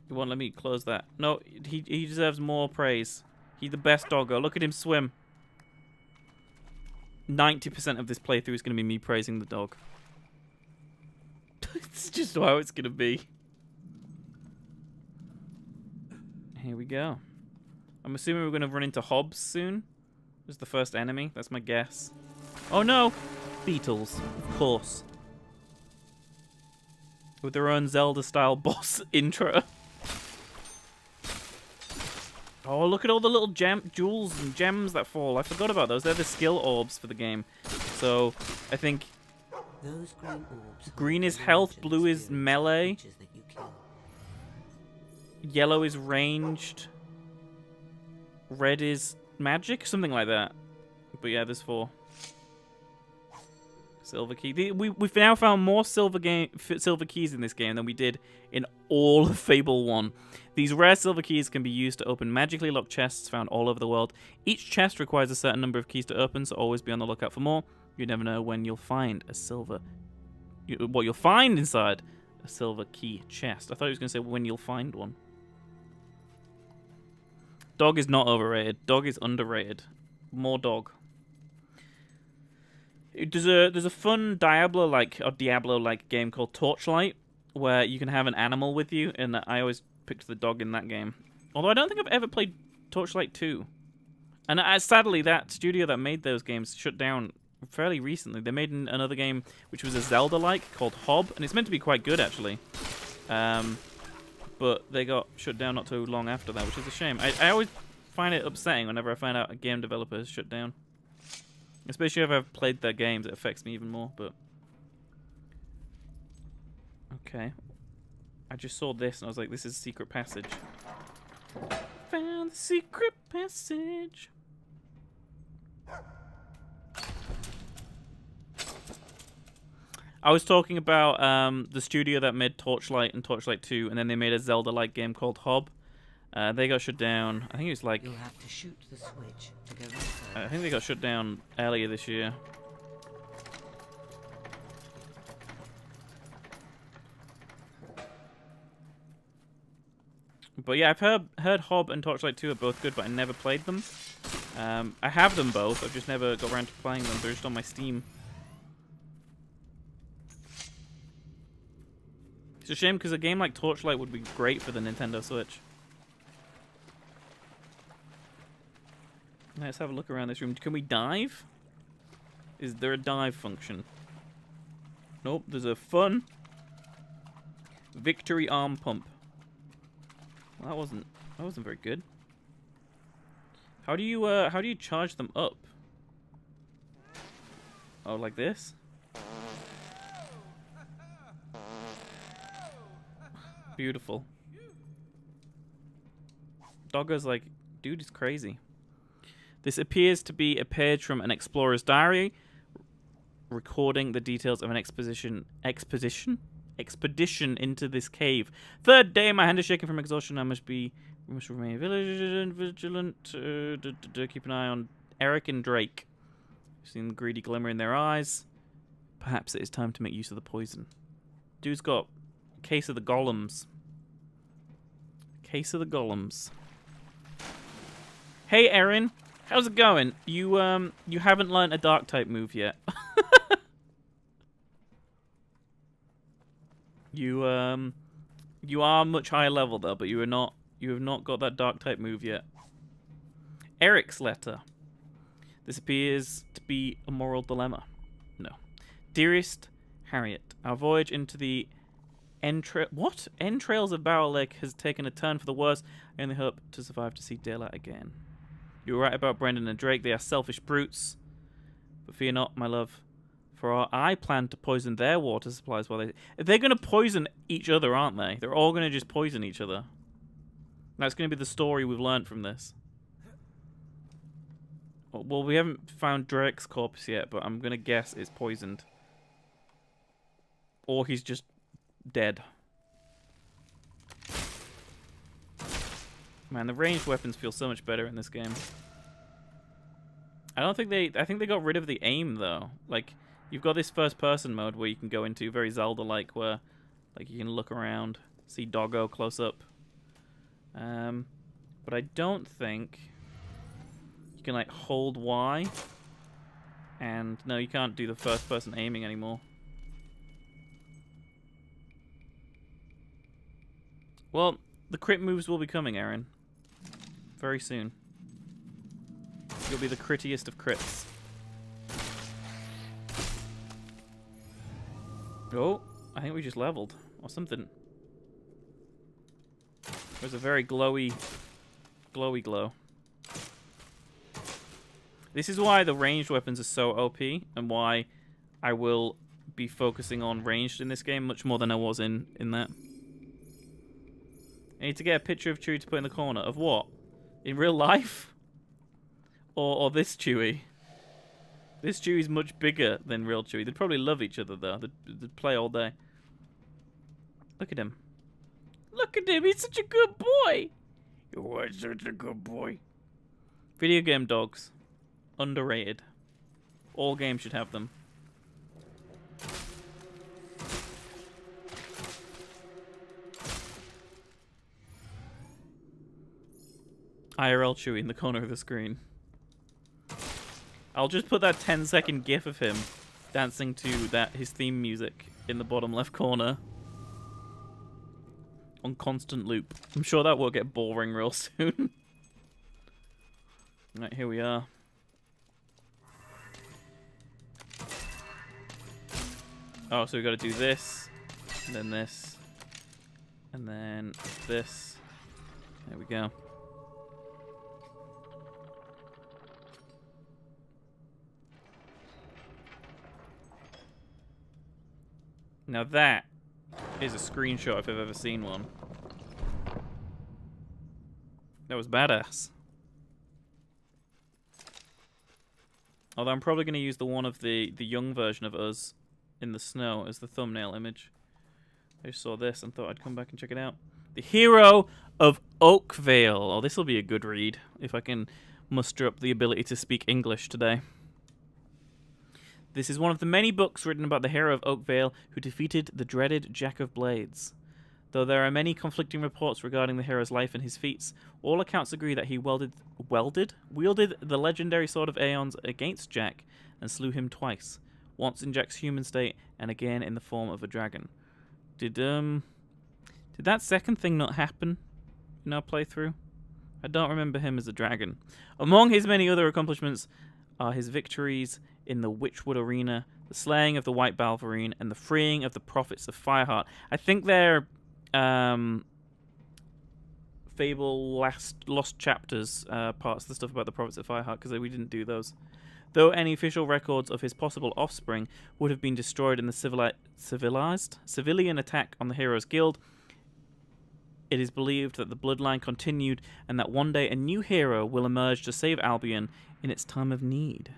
You won't let me close that. No, he deserves more praise. He's the best doggo. Look at him swim. 90% of this playthrough is going to be me praising the dog. It's just how it's going to be. Here we go. I'm assuming we're going to run into Hobbs soon. As the first enemy. That's my guess. Oh no! Beetles, of course. With their own Zelda-style boss intro. Oh, look at all the little jewels and gems that fall. I forgot about those. They're the skill orbs for the game. So, I think Those green orbs green is health, blue is melee, yellow is ranged, red is magic, something like that. But yeah, there's 4. Silver key. We've now found more silver keys in this game than we did in all of Fable 1. These rare silver keys can be used to open magically locked chests found all over the world. Each chest requires a certain number of keys to open, so always be on the lookout for more. You never know when you'll find a what you'll find inside a silver key chest. I thought he was going to say when you'll find one. Dog is not overrated. Dog is underrated. More dog. There's a fun Diablo-like game called Torchlight, where you can have an animal with you, and I always picked the dog in that game. Although I don't think I've ever played Torchlight 2. And sadly, that studio that made those games shut down fairly recently. They made another game which was a Zelda-like called Hob, and it's meant to be quite good, actually. But they got shut down not too long after that, which is a shame. I always find it upsetting whenever I find out a game developer is shut down. Especially if I've played their games, it affects me even more, but... Okay. I just saw this and I was like, this is a secret passage. Found the secret passage. I was talking about the studio that made Torchlight and Torchlight 2, and then they made a Zelda-like game called Hob. They got shut down. I think it was like... You'll have to shoot the switch to go I think they got shut down earlier this year. But yeah, I've heard Hob and Torchlight 2 are both good, but I never played them. I have them both, I've just never got around to playing them. They're just on my Steam. It's a shame because a game like Torchlight would be great for the Nintendo Switch. Let's have a look around this room. Can we dive? Is there a dive function? Nope, there's a fun victory arm pump. Well, that wasn't very good. How do you charge them up? Oh, like this? Beautiful. Doggo's like, dude is crazy. This appears to be a page from an explorer's diary, recording the details of an expedition into this cave. Third day, my hand is shaking from exhaustion. We must remain vigilant. Keep an eye on Eric and Drake. You've seen the greedy glimmer in their eyes. Perhaps it is time to make use of the poison. Dude's got a case of the golems. Case of the golems. Hey, Erin. How's it going? You haven't learned a dark type move yet. You are much higher level though, but you have not got that dark type move yet. Eric's letter. This appears to be a moral dilemma. No. Dearest Harriet, our voyage into the entrails of Barrel Lake has taken a turn for the worse. I only hope to survive to see daylight again. You were right about Brendan and Drake. They are selfish brutes. But fear not, my love, for I plan to poison their water supplies while they're going to poison each other, aren't they? They're all going to just poison each other. That's going to be the story we've learned from this. Well, we haven't found Drake's corpse yet, but I'm going to guess it's poisoned. Or he's just dead. Man, the ranged weapons feel so much better in this game. I think they got rid of the aim though. Like, you've got this first-person mode where you can go into very Zelda-like, where like you can look around, see Doggo close up. But I don't think you can like hold Y. And no, you can't do the first-person aiming anymore. Well, the crit moves will be coming, Aaron. Very soon. You'll be the crittiest of crits. Oh, I think we just leveled. Or something. There's a very glowy glow. This is why the ranged weapons are so OP, and why I will be focusing on ranged in this game much more than I was in that. I need to get a picture of Chewie to put in the corner. Of what? In real life? Or this Chewie? This Chewie's much bigger than real Chewie. They'd probably love each other, though. They'd play all day. Look at him. Look at him. He's such a good boy. You are such a good boy. Video game dogs. Underrated. All games should have them. IRL Chewie in the corner of the screen. I'll just put that 10-second gif of him dancing to his theme music in the bottom left corner on constant loop. I'm sure that will get boring real soon. Right, here we are. Oh, so we got to do this, and then this, and then this. There we go. Now that is a screenshot if I've ever seen one. That was badass. Although I'm probably going to use the one of the young version of us in the snow as the thumbnail image. I just saw this and thought I'd come back and check it out. The Hero of Oakville. Oh, this will be a good read if I can muster up the ability to speak English today. This is one of the many books written about the hero of Oakville who defeated the dreaded Jack of Blades. Though there are many conflicting reports regarding the hero's life and his feats, all accounts agree that he wielded the legendary Sword of Aeons against Jack and slew him twice, once in Jack's human state and again in the form of a dragon. Did that second thing not happen in our playthrough? I don't remember him as a dragon. Among his many other accomplishments are his victories in the Witchwood Arena, the slaying of the White Balverine, and the freeing of the Prophets of Fireheart. I think they're Fable Lost Chapters parts, the stuff about the Prophets of Fireheart, because we didn't do those. Though any official records of his possible offspring would have been destroyed in the civilian attack on the Heroes Guild, it is believed that the bloodline continued and that one day a new hero will emerge to save Albion in its time of need.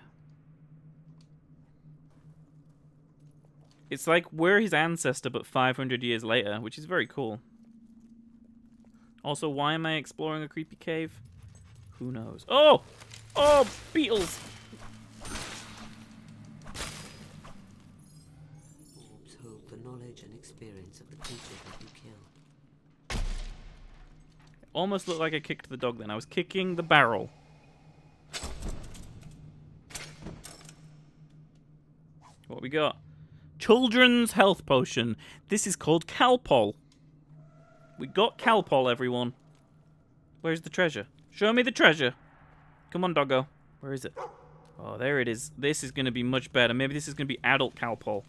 It's like we're his ancestor, but 500 years later, which is very cool. Also, why am I exploring a creepy cave? Who knows? Oh! Oh, beetles! Orbs hold the knowledge and experience of the creature that you kill. Almost looked like I kicked the dog then. I was kicking the barrel. What we got? Children's health potion. This is called Calpol. We got Calpol, everyone. Where's the treasure? Show me the treasure. Come on, doggo. Where is it? Oh, there it is. This is going to be much better. Maybe this is going to be adult Calpol.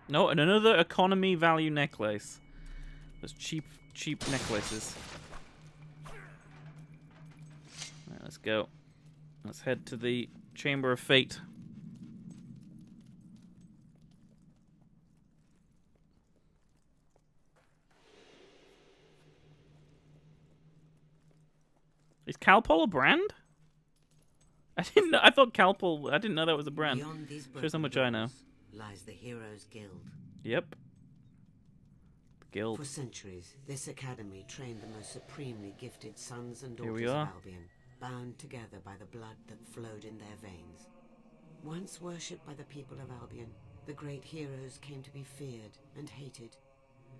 No, and another economy value necklace. Those cheap necklaces. Alright, let's go. Let's head to the Chamber of Fate. Is Calpol a brand? I didn't know. I thought Calpol. I didn't know that was a brand. Beyond these Shows how much I know. Lies the Heroes Guild. Yep. The Guild. For centuries, this academy trained the most supremely gifted sons and Here we daughters of are. Albion, bound together by the blood that flowed in their veins. Once worshipped by the people of Albion, the great heroes came to be feared and hated.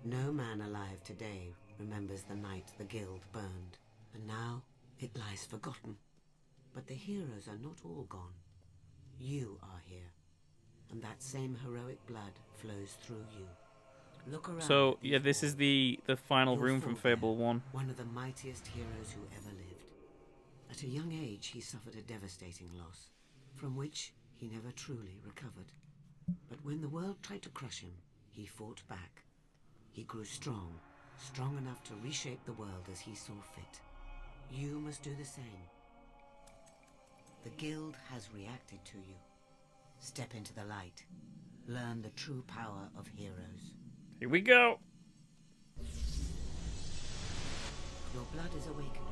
No man alive today remembers the night the guild burned, and now it lies forgotten. But the heroes are not all gone. You are here, and that same heroic blood flows through you. Look around. So yeah, this is the final Your room from Fable 1. One of the mightiest heroes who ever lived. At a young age, he suffered a devastating loss, from which he never truly recovered. But when the world tried to crush him, he fought back. He grew strong enough to reshape the world as he saw fit. You must do the same. The guild has reacted to you. Step into the light. Learn the true power of heroes. Here we go. Your blood is awakening.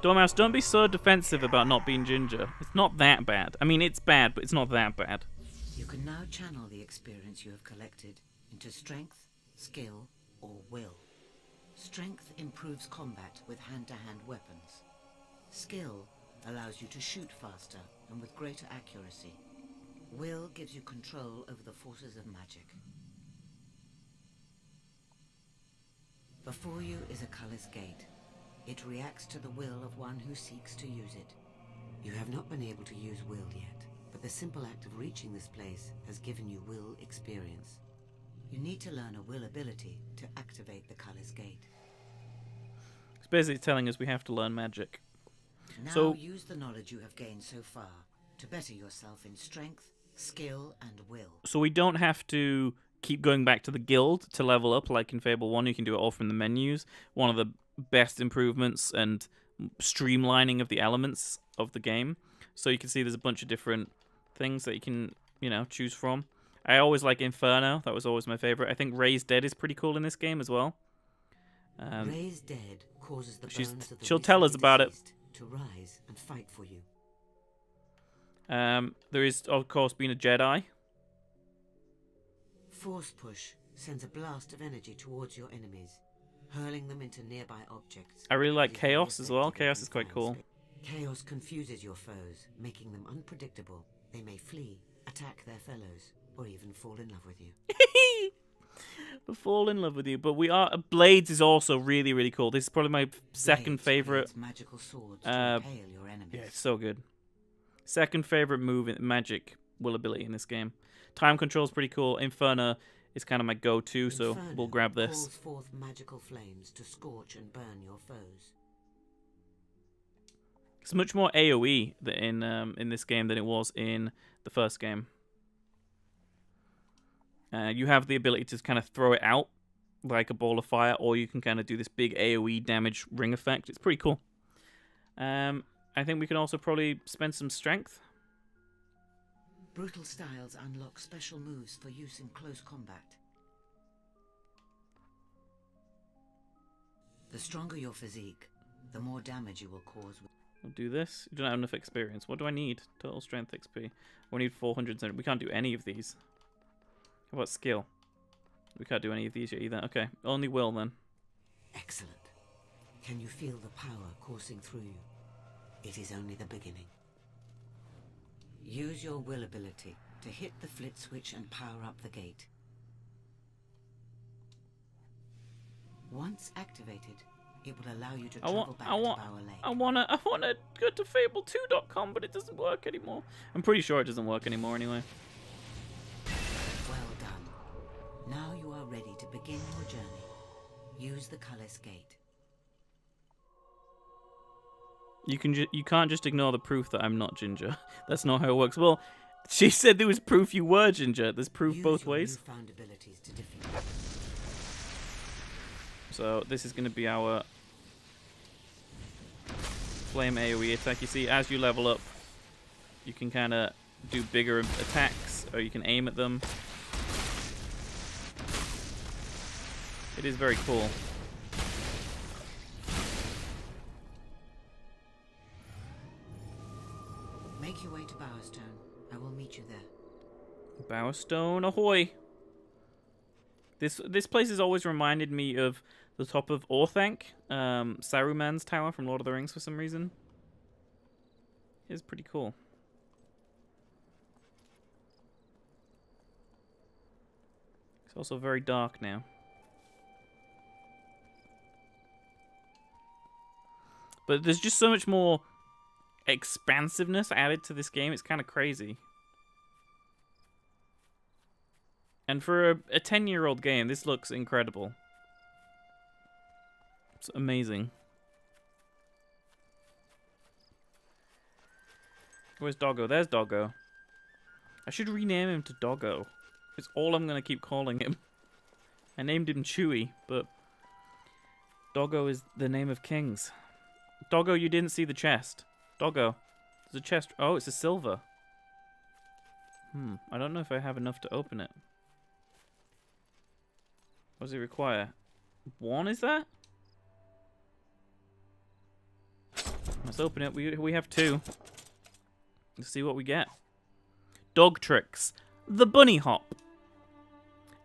Dormouse, don't be so defensive about not being ginger. It's not that bad. I mean, it's bad, but it's not that bad. You can now channel the experience you have collected into strength, skill, or will. Strength improves combat with hand-to-hand weapons. Skill allows you to shoot faster and with greater accuracy. Will gives you control over the forces of magic. Before you is a colorless gate. It reacts to the will of one who seeks to use it. You have not been able to use will yet, but the simple act of reaching this place has given you will experience. You need to learn a will ability to activate the colorless gate. It's basically telling us we have to learn magic. Now So use the knowledge you have gained so far to better yourself in strength, skill, and will. So we don't have to keep going back to the guild to level up like in Fable 1. You can do it all from the menus. One of the best improvements and streamlining of the elements of the game. So you can see there's a bunch of different things that you can, choose from. I always like Inferno. That was always my favorite. I think Raised Dead is pretty cool in this game as well. Raised Dead causes the bones of the she'll tell us about it. To rise and fight for you. There is, of course, being a Jedi. Force Push sends a blast of energy towards your enemies, hurling them into nearby objects. I really like Chaos as well. Chaos is quite cool. Chaos confuses your foes, making them unpredictable. They may flee, attack their fellows, or even fall in love with you. Fall in love with you, but Blades is also really, really cool. This is probably my second favorite. Magical swords to impale your enemies. Yeah, it's so good. Second favorite move in magic will ability in this game. Time control is pretty cool. Inferno is kind of my go-to, so we'll grab this. Calls forth magical flames to scorch and burn your foes. It's much more AoE in this game than it was in the first game. You have the ability to kind of throw it out like a ball of fire, or you can kind of do this big AoE damage ring effect. It's pretty cool. I think we can also probably spend some strength. Brutal styles unlock special moves for use in close combat. The stronger your physique, the more damage you will cause. We'll do this. You don't have enough experience. What do I need? Total strength XP. We need 400. We can't do any of these. How about skill? We can't do any of these yet either. Okay, only will then. Excellent. Can you feel the power coursing through you? It is only the beginning. Use your will ability to hit the flit switch and power up the gate. Once activated, it will allow you to travel back to Bower Lake. I wanna go to Fable2.com, but it doesn't work anymore. I'm pretty sure it doesn't work anymore anyway. Well done. Now you are ready to begin your journey. Use the colorless gate. You can't just ignore the proof that I'm not ginger. That's not how it works. Well, she said there was proof you were ginger. There's proof both ways. Newfound abilities to defeat. So this is going to be our flame AoE attack. You see, as you level up, you can kind of do bigger attacks, or you can aim at them. It is very cool. Make your way to Bowerstone. I will meet you there. Bowerstone, ahoy! This place has always reminded me of the top of Orthanc, Saruman's tower from Lord of the Rings for some reason. It's pretty cool. It's also very dark now. But there's just so much more expansiveness added to this game. It's kind of crazy. And for a 10-year-old game, this looks incredible. It's amazing. Where's Doggo? There's Doggo. I should rename him to Doggo. It's all I'm going to keep calling him. I named him Chewy, but Doggo is the name of kings. Doggo, you didn't see the chest. Doggo. There's a chest. Oh, it's a silver. I don't know if I have enough to open it. What does it require? 1, is that? Let's open it. We have 2. Let's see what we get. Dog tricks. The Bunny Hop.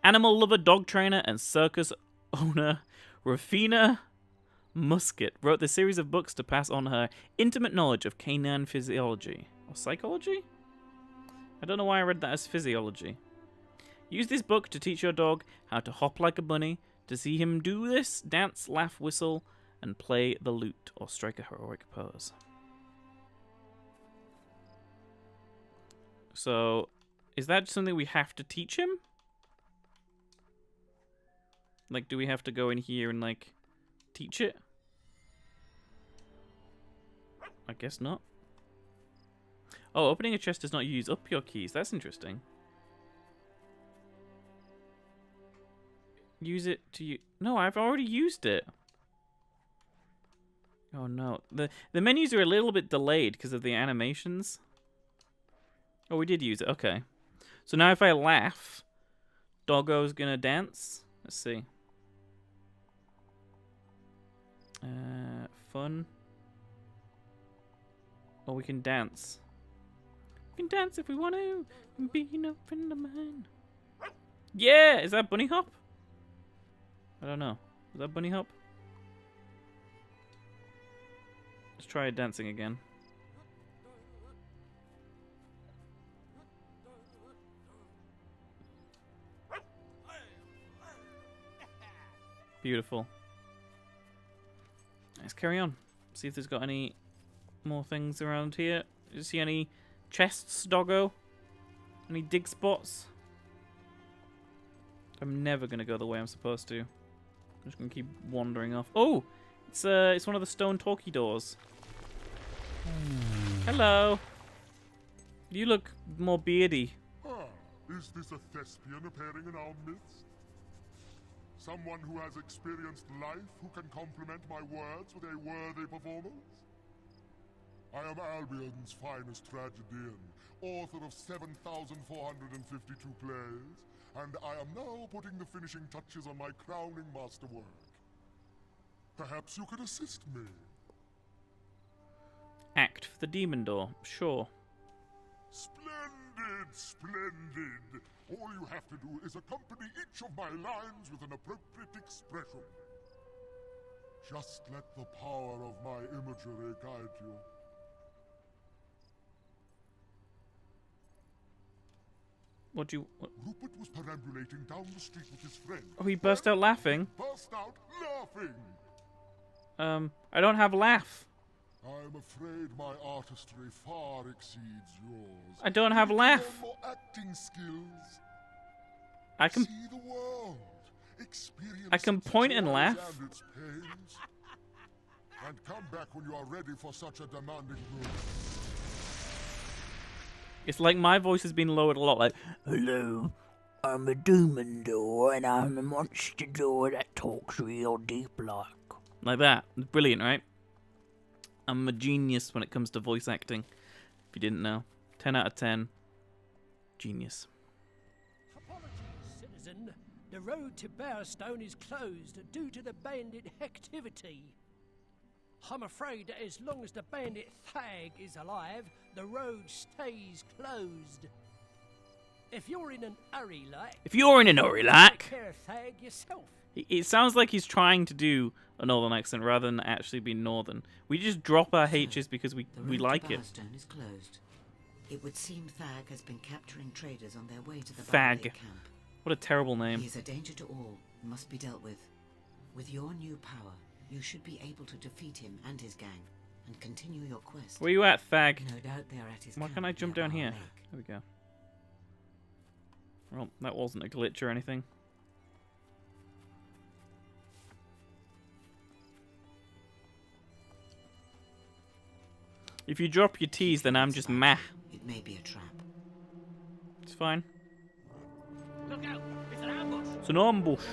Animal lover, dog trainer, and circus owner Rafina Musket wrote the series of books to pass on her intimate knowledge of canine physiology. Or psychology? I don't know why I read that as physiology. Use this book to teach your dog how to hop like a bunny, to see him do this, dance, laugh, whistle, and play the lute, or strike a heroic pose. So, is that something we have to teach him? Like, do we have to go in here and, like, teach it? I guess not. Oh, opening a chest does not use up your keys. That's interesting. Use it to use... No, I've already used it. Oh, no. The menus are a little bit delayed because of the animations. Oh, we did use it. Okay. So now if I laugh, Doggo's gonna dance. Let's see. Fun. Oh, we can dance. We can dance if we want to. Be no friend of mine. Yeah! Is that Bunny Hop? I don't know. Is that Bunny Hop? Let's try dancing again. Beautiful. Let's carry on. See if there's got any more things around here. Do you see any chests, Doggo? Any dig spots? I'm never gonna go the way I'm supposed to. I'm just gonna keep wandering off. Oh, it's one of the stone talkie doors. Hello. You look more beardy. Is this a thespian appearing in our midst? Someone who has experienced life, who can complement my words with a worthy performance? I am Albion's finest tragedian, author of 7,452 plays, and I am now putting the finishing touches on my crowning masterwork. Perhaps you could assist me. Act for the demon door. Sure. Splendid, splendid. All you have to do is accompany each of my lines with an appropriate expression. Just let the power of my imagery guide you. What? Rupert was perambulating down the street with his friend. Oh, he burst out laughing. Burst out laughing. I don't have laugh. I'm afraid my artistry far exceeds yours. I don't have laugh. More acting skills. I can see the world. Experience I can point and laugh. And its pains. And come back when you are ready for such a demanding role. It's like my voice has been lowered a lot. Like, hello, I'm a demon door, and I'm a monster door that talks real deep like that. Brilliant, right? I'm a genius when it comes to voice acting. If you didn't know. 10 out of 10. Genius. Apologies, citizen. The road to Bearstone is closed due to the bandit activity. I'm afraid that as long as the bandit Thag is alive, the road stays closed. If you're in an hurry like... care Thag yourself. It sounds like he's trying to do a northern accent rather than actually be northern. We just drop our H's because we like it. The road to Bearstone is closed. It would seem Thag has been capturing traders on their way to the Thag. bandit camp. What a terrible name. He is a danger to all and must be dealt with. With your new power, you should be able to defeat him and his gang and continue your quest. Where you at, Thag? No doubt they are at his Why camp can't I jump near down our here? lake. There we go. Well, that wasn't a glitch or anything. If you drop your T's, then I'm just meh. It may be a trap. It's fine. Look out! It's an ambush! It's an ambush.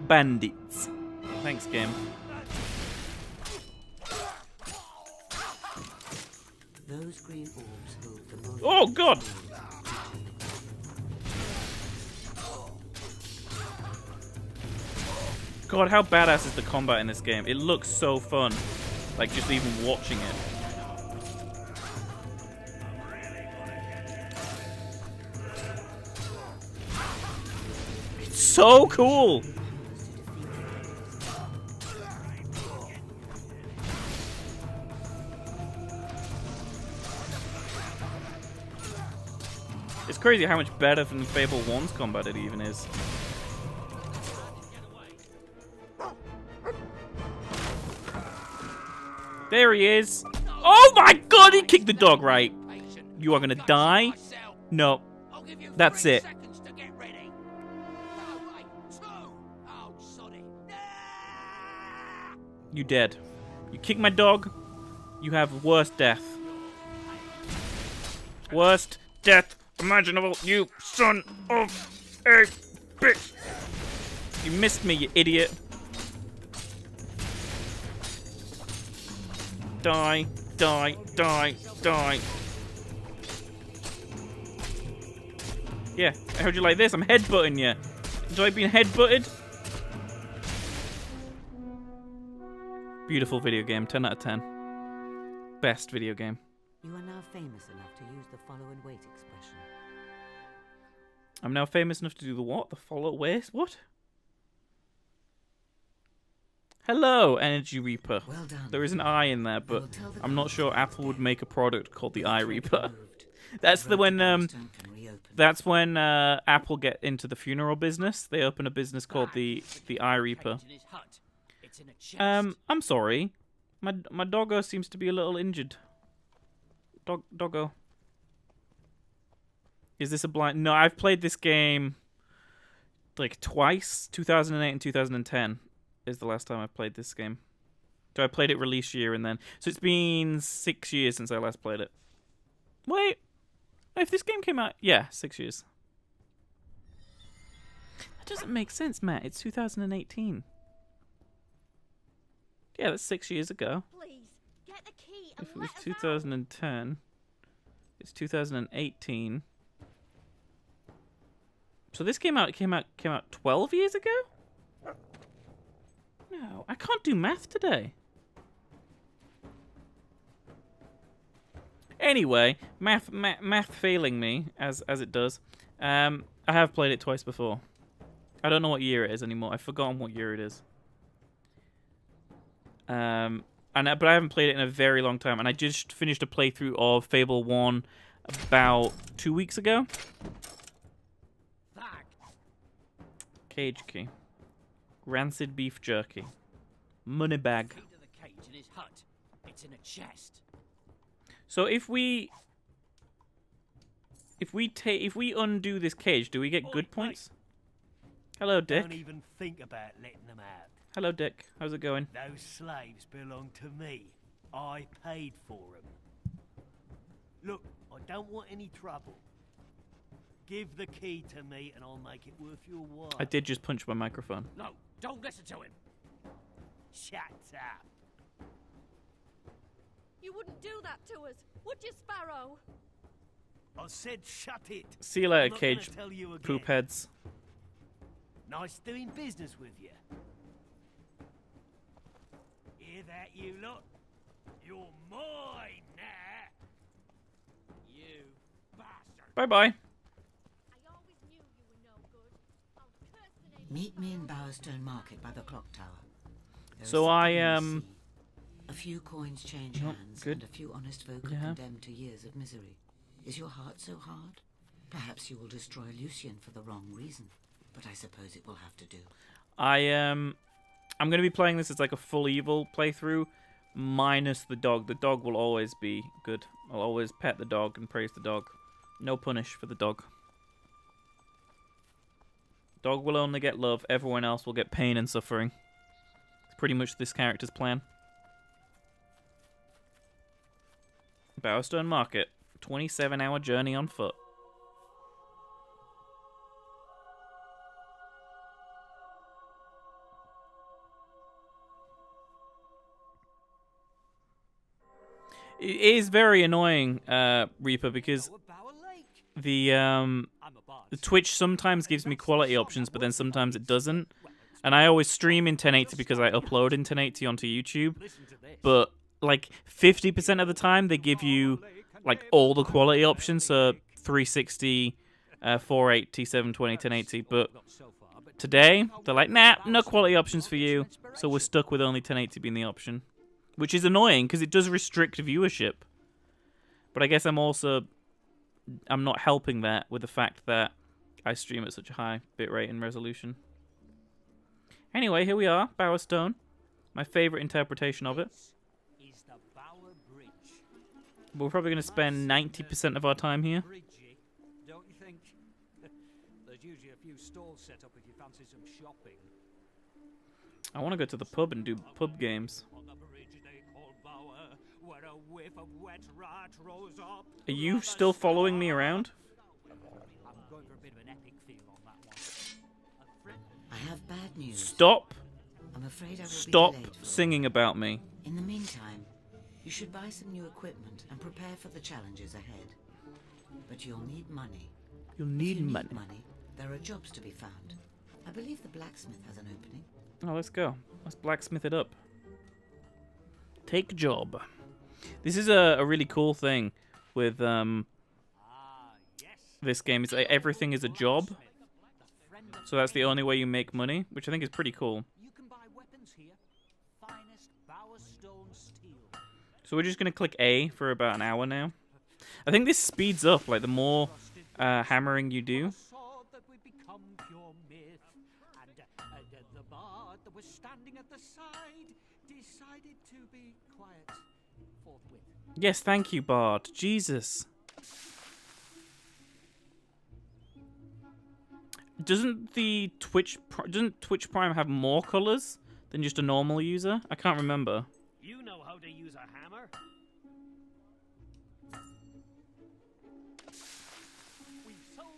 Bandits. Thanks, game. Those green orbs hold the most. Oh, God! God, how badass is the combat in this game? It looks so fun. Like, just even watching it. It's so cool! It's crazy how much better than Fable 1's combat it even is. There he is. Oh my god, he kicked the dog right. You are gonna die? No. That's it. You dead. You kick my dog, you have worst death. Worst death imaginable, you son of a bitch. You missed me, you idiot. Die, die, die, die. Yeah, I heard you like this. I'm headbutting you. Enjoy being headbutted? Beautiful video game. 10 out of 10. Best video game. You are now famous enough to use the follow and wait expression. I'm now famous enough to do the what? The follow wait? What? Hello, Energy Reaper. Well done. There is an I in there, but I'm not sure Apple would make a product called the Eye Reaper. That's the when that's when Apple get into the funeral business. They open a business called the Eye Reaper. I'm sorry. My doggo seems to be a little injured. Doggo. Is this a blind? No, I've played this game like twice. 2008 and 2010 is the last time I played this game. So I played it release year and then. So it's been 6 years since I last played it. Wait. If this game came out... Yeah, 6 years. That doesn't make sense, Matt. It's 2018. Yeah, that's 6 years ago. Please, get the key and if it was 2010, it's 2018. So this came out 12 years ago? No, I can't do math today. Anyway, math failing me as it does. I have played it twice before. I don't know what year it is anymore. I've forgotten what year it is. But I haven't played it in a very long time, and I just finished a playthrough of Fable 1 about 2 weeks ago. Cage key. Rancid beef jerky. Money bag. So if we undo this cage, do we get good points? Hello, Dick. Don't even think about letting them out. Hello, Dick. How's it going? Those slaves belong to me. I paid for them. Look, I don't want any trouble. Give the key to me and I'll make it worth your while. I did just punch my microphone. No, don't listen to him. Shut up. You wouldn't do that to us, would you, Sparrow? I said shut it. See you later, Cage poop heads. Nice doing business with you. Hear that, you lot? You're mine now. You bastard. Bye-bye. Meet me in Bowerstone Market by the clock tower. So A few coins change hands, good. and a few honest folk are condemned to years of misery. Is your heart so hard? Perhaps you will destroy Lucien for the wrong reason, but I suppose it will have to do. I'm going to be playing this as like a full evil playthrough, minus the dog. The dog will always be good. I'll always pet the dog and praise the dog. No punish for the dog. Dog will only get love. Everyone else will get pain and suffering. It's pretty much this character's plan. Bowerstone Market. 27-hour journey on foot. It is very annoying, Reaper, because the Twitch sometimes gives me quality options, but then sometimes it doesn't. And I always stream in 1080 because I upload in 1080 onto YouTube. But like 50% of the time they give you like all the quality options, so 360, 480, 720, 1080. But today they're like, nah, no quality options for you, so we're stuck with only 1080 being the option, which is annoying because it does restrict viewership. But I guess I'm not helping that with the fact that I stream at such a high bitrate and resolution. Anyway, here we are, Bower Stone. My favorite interpretation of it. We're probably going to spend 90% of our time here. Don't you think? There's usually a few stalls set up if you fancy some shopping. I want to go to the pub and do pub games. Are you still following me around? I'm going for a bit of an epic feel on that one. I have bad news. Stop. I'm afraid I will Stop be delayed for singing about me. In the meantime, you should buy some new equipment and prepare for the challenges ahead. But you'll need money. You'll need if you money. Need money. There are jobs to be found. I believe the blacksmith has an opening. Oh, let's go. Let's blacksmith it up. Take job. This is a really cool thing with this game. It's like everything is a job. So that's the only way you make money, which I think is pretty cool. You can buy weapons here. Finest Bower Stone steel. So we're just going to click A for about an hour now. I think this speeds up, like the more hammering you do. The bard that was standing at the side decided to be quiet forthwith. Yes, thank you, Bard. Jesus. Doesn't Twitch Prime have more colors than just a normal user? I can't remember. You know how to use a hammer.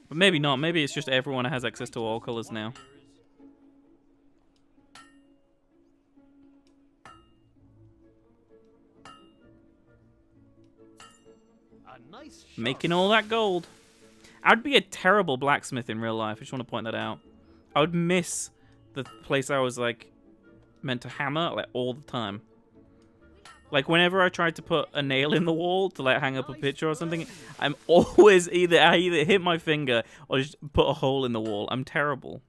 But maybe not. Maybe it's just everyone has access to all colors now. Making all that gold. I'd be a terrible blacksmith in real life. I just want to point that out. I would miss the place I was like meant to hammer like all the time. Like whenever I tried to put a nail in the wall to like hang up a picture or something, I'm always I either hit my finger or just put a hole in the wall. I'm terrible.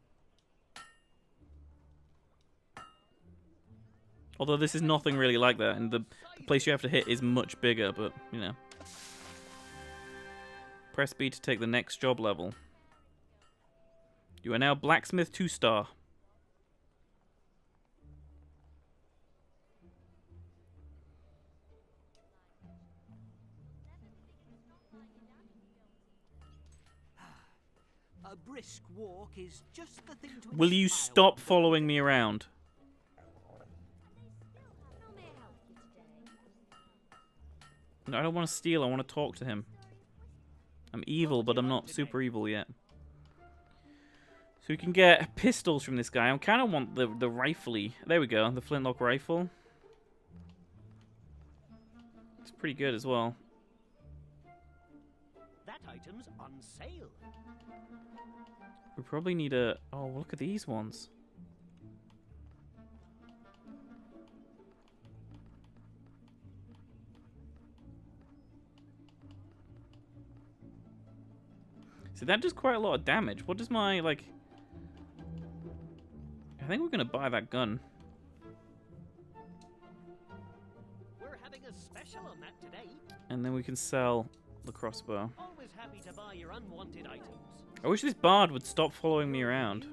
Although this is nothing really like that, and the place you have to hit is much bigger, but you know. Press B to take the next job level. You are now Blacksmith 2-star. A brisk walk is just the thing to Will you stop following me around? No, I don't want to steal, I want to talk to him. I'm evil, but I'm not super evil yet. So we can get pistols from this guy. I kind of want the rifle-y. There we go, the flintlock rifle. It's pretty good as well. That item's on sale. We probably need a... Oh, look at these ones. See, that does quite a lot of damage. What does my, like... I think we're going to buy that gun. We're having a special on that today. And then we can sell the crossbow. Always happy to buy your unwanted items. I wish this bard would stop following me around.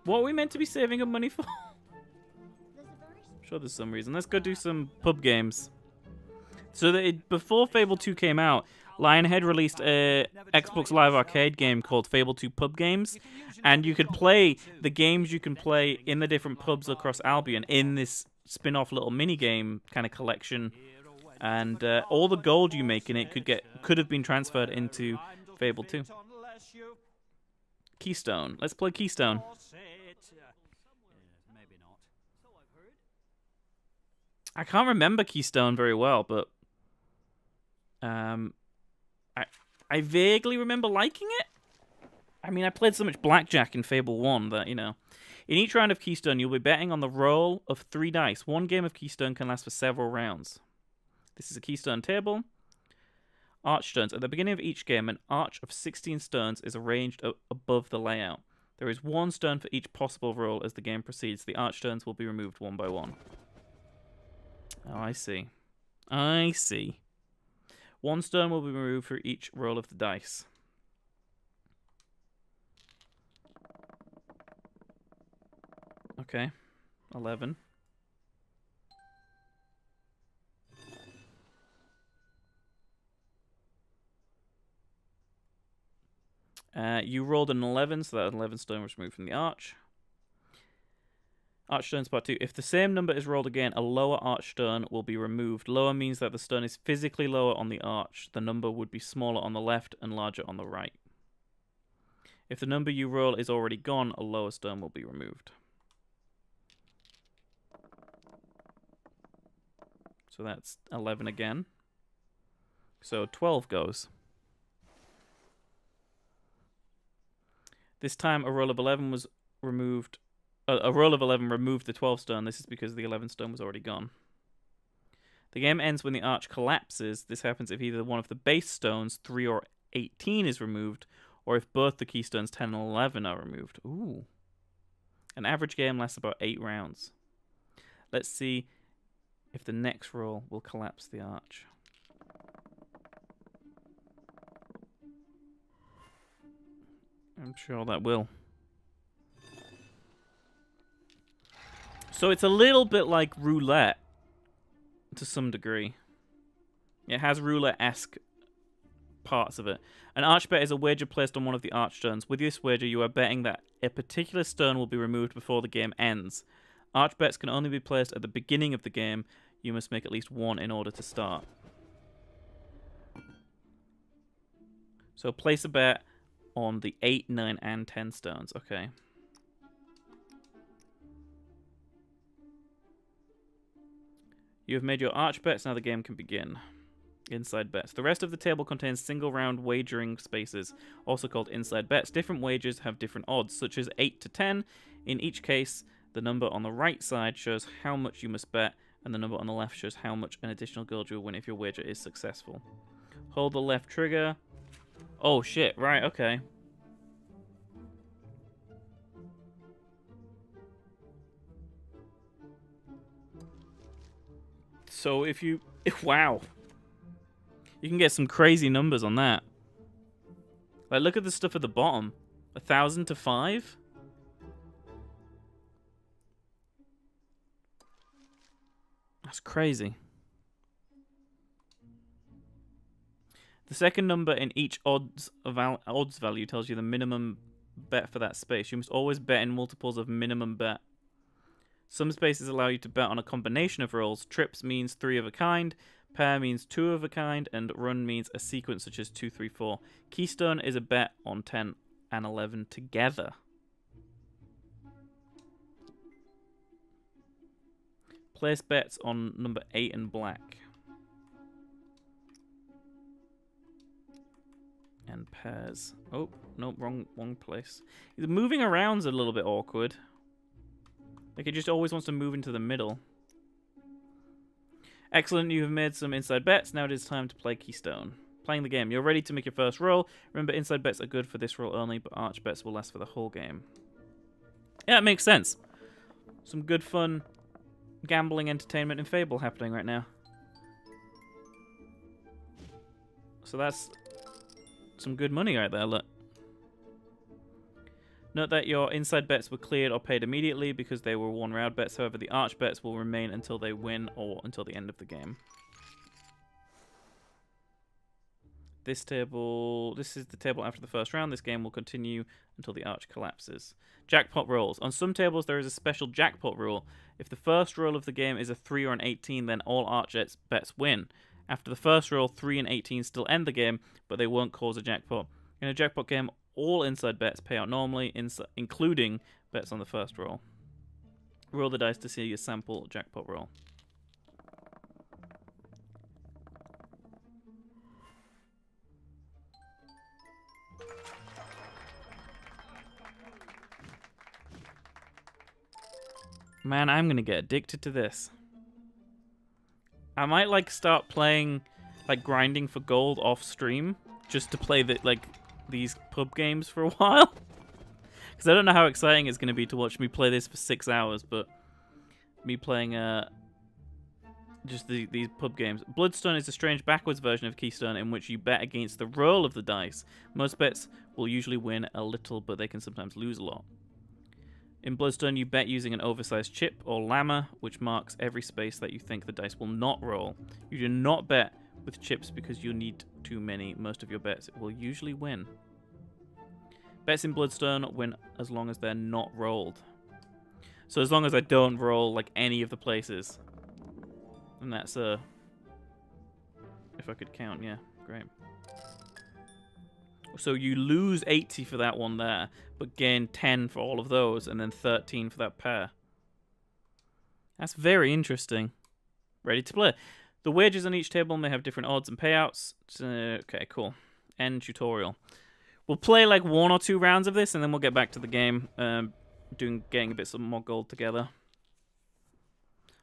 What are we meant to be saving up money for? I'm sure there's some reason. Let's go do some pub games. So that before Fable 2 came out, Lionhead released a Xbox Live Arcade game called Fable 2 Pub Games, and you could play the games you can play in the different pubs across Albion in this spin-off little mini-game kind of collection, and all the gold you make in it could have been transferred into Fable 2. Keystone. Let's play Keystone. I can't remember Keystone very well, but I vaguely remember liking it. I mean, I played so much Blackjack in Fable 1 that, you know, In each round of Keystone, you'll be betting on the roll of 3 dice. One game of Keystone can last for several rounds. This is a Keystone table. Archstones. At the beginning of each game, an arch of 16 stones is arranged above the layout. There is 1 stone for each possible roll as the game proceeds. The archstones will be removed one by one. Oh, I see. I see. 1 stone will be removed for each roll of the dice. Okay. 11. You rolled an 11, so that 11 stone was removed from the arch. Archstones part 2. If the same number is rolled again, a lower archstone will be removed. Lower means that the stone is physically lower on the arch. The number would be smaller on the left and larger on the right. If the number you roll is already gone, a lower stone will be removed. So that's 11 again. So 12 goes. This time a roll of 11 was removed. A roll of 11 removed the 12 stone. This is because the 11 stone was already gone. The game ends when the arch collapses. This happens if either one of the base stones, 3 or 18, is removed, or if both the keystones 10 and 11 are removed. Ooh. An average game lasts about 8 rounds. Let's see if the next roll will collapse the arch. I'm sure that will. So it's a little bit like roulette to some degree. It has roulette-esque parts of it. An arch bet is a wager placed on one of the archstones. With this wager, you are betting that a particular stone will be removed before the game ends. Arch bets can only be placed at the beginning of the game. You must make at least 1 in order to start. So place a bet on the 8, 9, and 10 stones. Okay. You have made your arch bets, now the game can begin. Inside bets. The rest of the table contains single round wagering spaces, also called inside bets. Different wagers have different odds, such as 8 to 10. In each case, the number on the right side shows how much you must bet, and the number on the left shows how much an additional gold you will win if your wager is successful. Hold the left trigger. Oh shit, right, okay. So if you... Wow. You can get some crazy numbers on that. Like, look at the stuff at the bottom. 1,000 to 5? That's crazy. The second number in each odds value tells you the minimum bet for that space. You must always bet in multiples of minimum bet. Some spaces allow you to bet on a combination of rolls. Trips means 3 of a kind, pair means 2 of a kind, and run means a sequence such as 2, 3, 4. Keystone is a bet on 10 and 11 together. Place bets on number 8 and black. And pairs. Oh, no, wrong place. Moving around's a little bit awkward. Like, it just always wants to move into the middle. Excellent, you have made some inside bets. Now it is time to play Keystone. Playing the game. You're ready to make your first roll. Remember, inside bets are good for this roll only, but arch bets will last for the whole game. Yeah, it makes sense. Some good fun gambling entertainment in Fable happening right now. So that's some good money right there, look. Note that your inside bets were cleared or paid immediately because they were 1 round bets. However, the arch bets will remain until they win or until the end of the game. This is the table after the first round. This game will continue until the arch collapses. Jackpot rolls. On some tables, there is a special jackpot rule. If the first roll of the game is a 3 or an 18, then all arch bets win. After the first roll, 3 and 18 still end the game, but they won't cause a jackpot. In a jackpot game, all inside bets pay out normally, including bets on the first roll. Roll the dice to see your sample jackpot roll. Man, I'm gonna get addicted to this. I might like start playing, like grinding for gold off stream, just to play these pub games for a while. Because I don't know how exciting it's gonna be to watch me play this for 6 hours, but me playing just these pub games. Bloodstone is a strange backwards version of Keystone in which you bet against the roll of the dice. Most bets will usually win a little, but they can sometimes lose a lot. In Bloodstone, you bet using an oversized chip or llama, which marks every space that you think the dice will not roll. You do not bet with chips because you'll need too many. Most of your bets will usually win. Bets in Bloodstone win as long as they're not rolled. So as long as I don't roll like any of the places. And that's if I could count, yeah, great. So you lose 80 for that one there, but gain 10 for all of those, and then 13 for that pair. That's very interesting. Ready to play. The wagers on each table may have different odds and payouts. Okay, cool. End tutorial. We'll play like 1 or 2 rounds of this, and then we'll get back to the game, getting a bit some more gold together.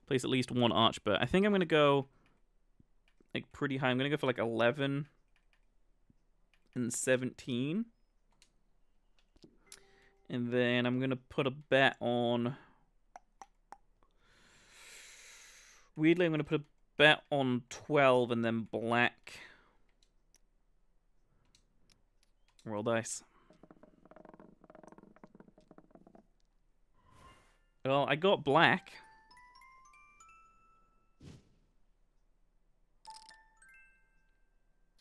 Place at least 1 arch bet. I think I'm gonna go like pretty high. I'm gonna go for like 11 and 17. And then I'm going to put a bet on... Weirdly, I'm going to put a bet on 12 and then black. Roll dice. Well, I got black.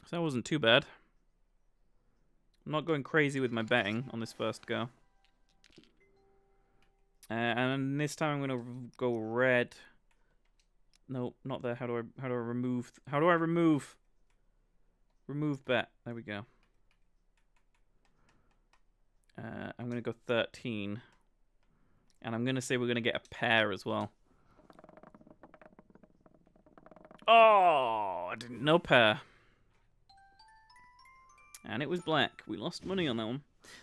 So that wasn't too bad. I'm not going crazy with my betting on this first go. And this time I'm gonna go red. No, not there. How do I remove? How do I remove? Remove bet. There we go. I'm gonna go 13, and I'm gonna say we're gonna get a pair as well. Oh, I didn't know pair. And it was black. We lost money on that one.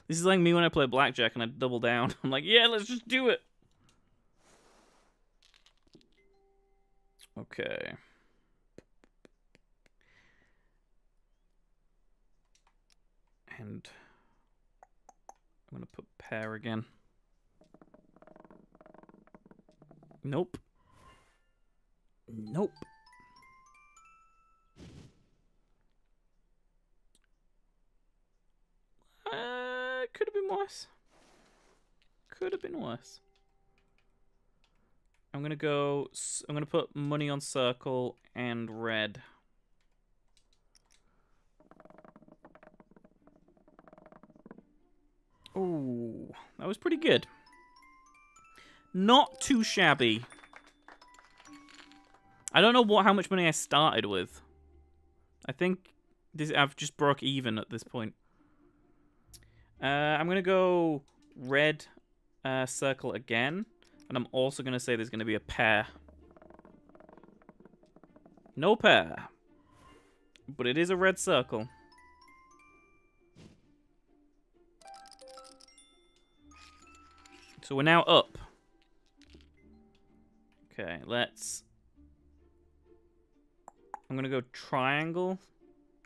This is like me when I play blackjack and I double down. I'm like, yeah, let's just do it. Okay. And I'm going to put pair again. Nope. Nope. Could have been worse. Could have been worse. I'm gonna put money on circle and red. Ooh, that was pretty good. Not too shabby. I don't know how much money I started with. I think I've just broke even at this point. I'm going to go red circle again. And I'm also going to say there's going to be a pair. No pair. But it is a red circle. So we're now up. Okay, I'm going to go triangle.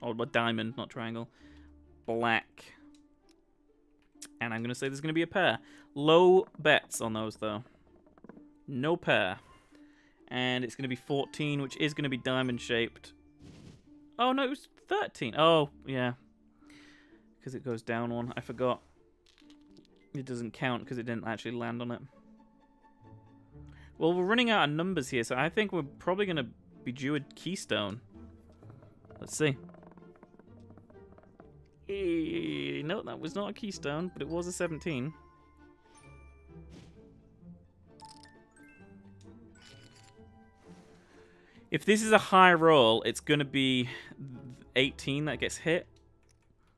Oh, but diamond, not triangle. Black. And I'm going to say there's going to be a pair. Low bets on those, though. No pair. And it's going to be 14, which is going to be diamond-shaped. Oh, no, it was 13. Oh, yeah. Because it goes down one. I forgot. It doesn't count because it didn't actually land on it. Well, we're running out of numbers here, so I think we're probably going to be due a keystone. Let's see. No, that was not a keystone, but it was a 17. If this is a high roll, it's going to be 18 that gets hit.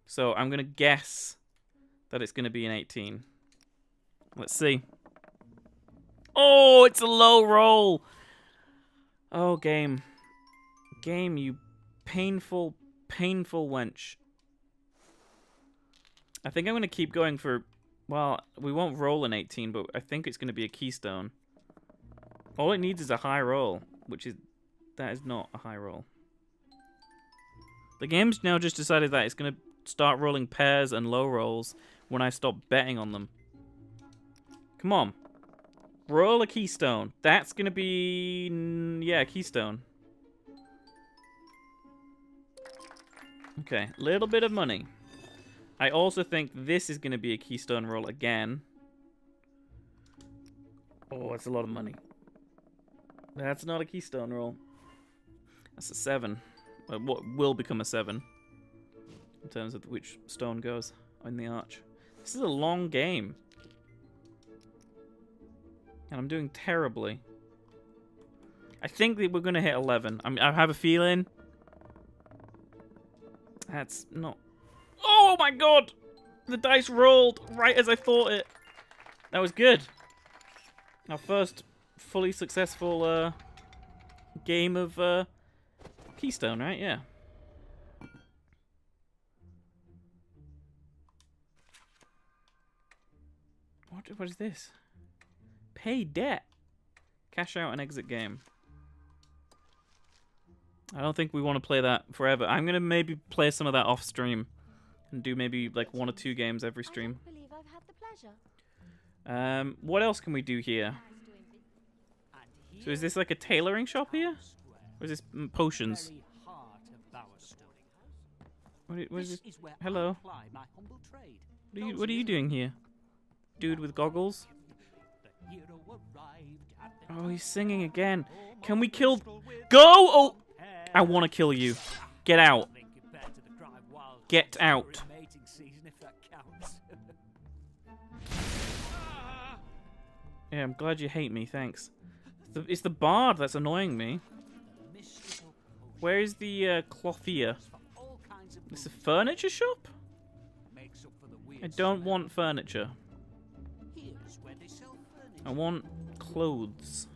So I'm going to guess that it's going to be an 18. Let's see. Oh, it's a low roll. Oh, game. Game, you painful, painful wench. I think I'm going to keep going for... Well, we won't roll an 18, but I think it's going to be a keystone. All it needs is a high roll, that is not a high roll. The game's now just decided that it's going to start rolling pairs and low rolls when I stop betting on them. Come on. Roll a keystone. That's going to be... yeah, keystone. Okay, little bit of money. I also think this is going to be a keystone roll again. Oh, it's a lot of money. That's not a keystone roll. That's a 7. What will become a 7 in terms of which stone goes in the arch. This is a long game. And I'm doing terribly. I think that we're going to hit 11. I have a feeling. That's not... Oh my god! The dice rolled right as I thought it. That was good. Our first fully successful game of Keystone, right? Yeah. What is this? Pay debt. Cash out and exit game. I don't think we want to play that forever. I'm going to maybe play some of that off stream. And do maybe like 1 or 2 games every stream. I believe I've had the pleasure. What else can we do here? So is this like a tailoring shop here? Or is this potions? What is this? Hello. What are you doing here? Dude with goggles? Oh, he's singing again. Can we kill... Go! Oh! I want to kill you. Get out. Get out. Yeah, I'm glad you hate me, thanks. It's the bard that's annoying me. Where is the clothier? This is a furniture shop? I don't want furniture. I want clothes.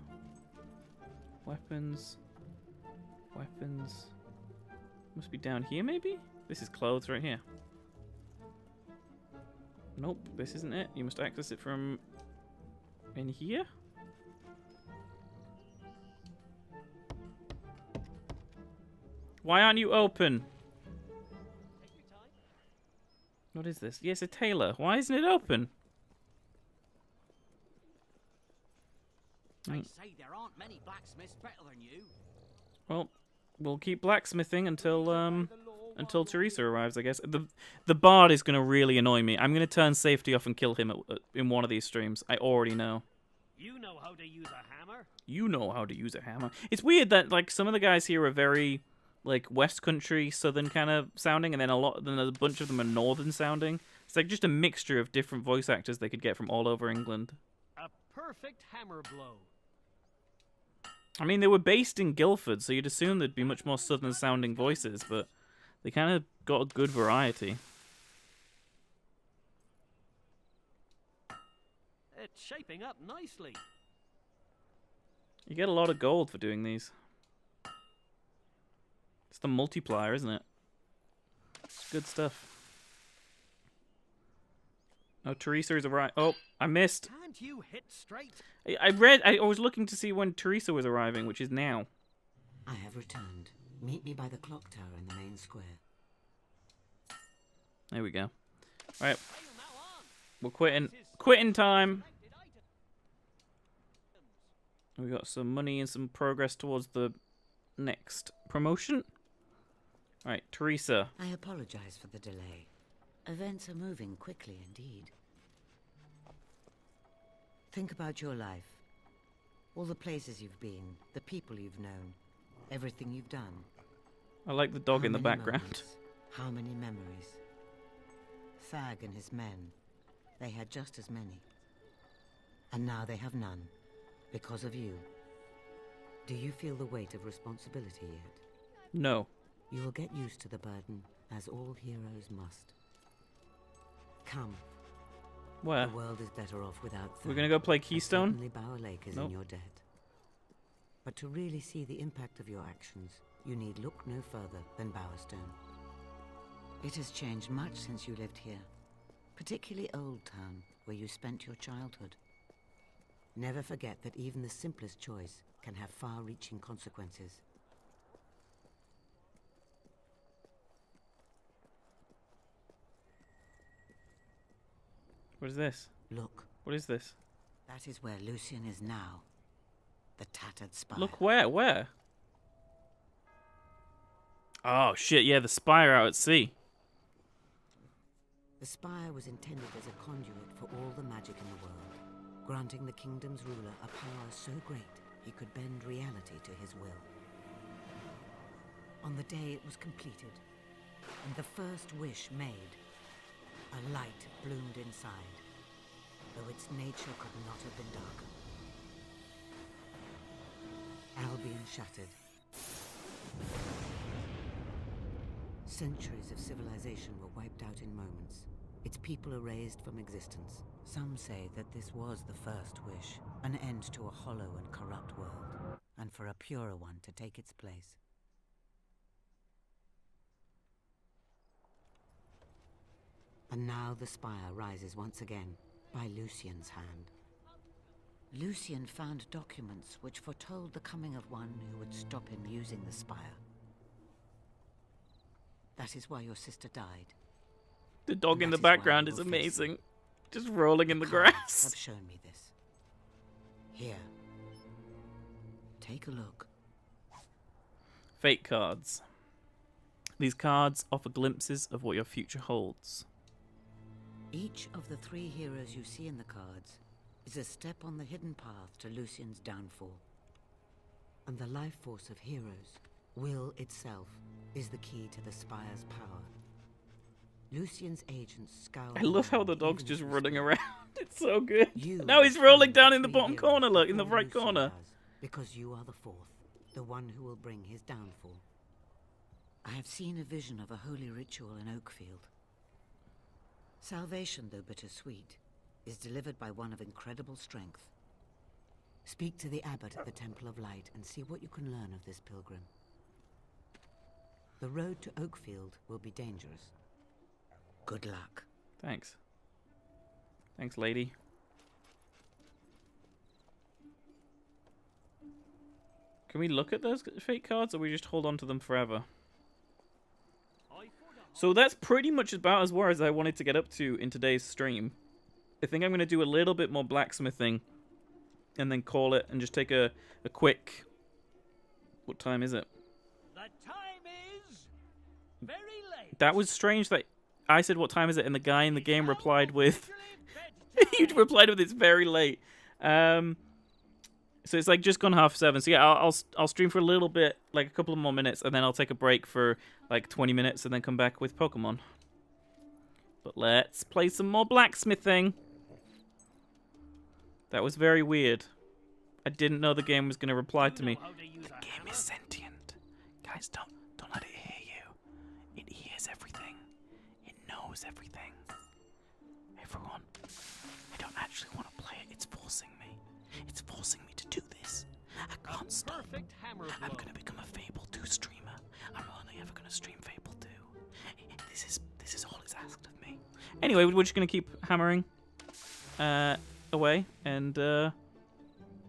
Weapons. Weapons. Must be down here, maybe? This is clothes right here. Nope, this isn't it. You must access it from in here? Why aren't you open? What is this? Yes, a tailor. Why isn't it open? They say there aren't many blacksmiths better than you. Well, we'll keep blacksmithing until Teresa arrives, I guess. The bard is going to really annoy me. I'm going to turn safety off and kill him in one of these streams. I already know. You know how to use a hammer? You know how to use a hammer. It's weird that like some of the guys here are very like West Country, Southern kind of sounding, and then a bunch of them are Northern sounding. It's like just a mixture of different voice actors they could get from all over England. A perfect hammer blow. I mean, they were based in Guildford, so you'd assume there'd be much more Southern-sounding voices, but they kind of got a good variety. It's shaping up nicely. You get a lot of gold for doing these. It's the multiplier, isn't it? It's good stuff. Oh, Teresa is arriving. Oh, I missed. Can't you hit straight? I was looking to see when Teresa was arriving, which is now. I have returned. Meet me by the clock tower in the main square. There we go. Alright. We're quitting. Quitting time. We got some money and some progress towards the next promotion. Alright, Teresa. I apologize for the delay. Events are moving quickly indeed. Think about your life. All the places you've been, the people you've known, everything you've done. I like the dog How in the many background. moments, how many memories? Thag and his men, they had just as many. And now they have none, because of you. Do you feel the weight of responsibility yet? No. You will get used to the burden, as all heroes must. Come. Where? The world is better off without Thag. We're gonna go play Keystone? Certainly Bower Lake is in your debt. But to really see the impact of your actions, you need look no further than Bowerstone. It has changed much since you lived here, particularly Old Town, where you spent your childhood. Never forget that even the simplest choice can have far-reaching consequences. What is this? Look. What is this? That is where Lucian is now. The tattered spire. Look where? Where? Oh shit, yeah, the spire out at sea. The spire was intended as a conduit for all the magic in the world, granting the kingdom's ruler a power so great he could bend reality to his will. On the day it was completed, and the first wish made, a light bloomed inside, though its nature could not have been darker. Albion shattered. Centuries of civilization were wiped out in moments, its people erased from existence. Some say that this was the first wish, an end to a hollow and corrupt world, and for a purer one to take its place. And now the spire rises once again, by Lucian's hand. Lucian found documents which foretold the coming of one who would stop him using the spire. That is why your sister died. The dog in the background is amazing. Just rolling in the grass. Have shown me this. Here. Take a look. Fate cards. These cards offer glimpses of what your future holds. Each of the 3 heroes you see in the cards is a step on the hidden path to Lucian's downfall. And the life force of heroes, will itself, is the key to the spire's power. Lucian's agents scour. I love how the dog's just running around. It's so good. Now he's rolling down in the bottom corner, look, in the right corner. Because you are the 4th, the one who will bring his downfall. I have seen a vision of a holy ritual in Oakville. Salvation, though bittersweet, is delivered by one of incredible strength. Speak to the abbot at the Temple of Light and see what you can learn of this pilgrim. The road to Oakville will be dangerous. Good luck. Thanks. Thanks, lady. Can we look at those fate cards, or we just hold on to them forever? So that's pretty much about as far as I wanted to get up to in today's stream. I think I'm going to do a little bit more blacksmithing and then call it and just take a quick... What time is it? The time is very late. That was strange that I said what time is it and the guy in the game replied with... he replied with it's very late. So it's like just gone 7:30. So yeah, I'll stream for a little bit, like a couple of more minutes, and then I'll take a break for like 20 minutes and then come back with Pokemon. But let's play some more blacksmithing. That was very weird. I didn't know the game was going to reply to me. The game is sentient. Guys, don't let it hear you. It hears everything. It knows everything. Everyone, I don't actually want to play it. It's forcing me. It's forcing me to do this. I can't stop. I'm going to become a Fable 2 streamer. I'm only ever going to stream Fable 2. This is all it's asked of me. Anyway, we're just going to keep hammering away and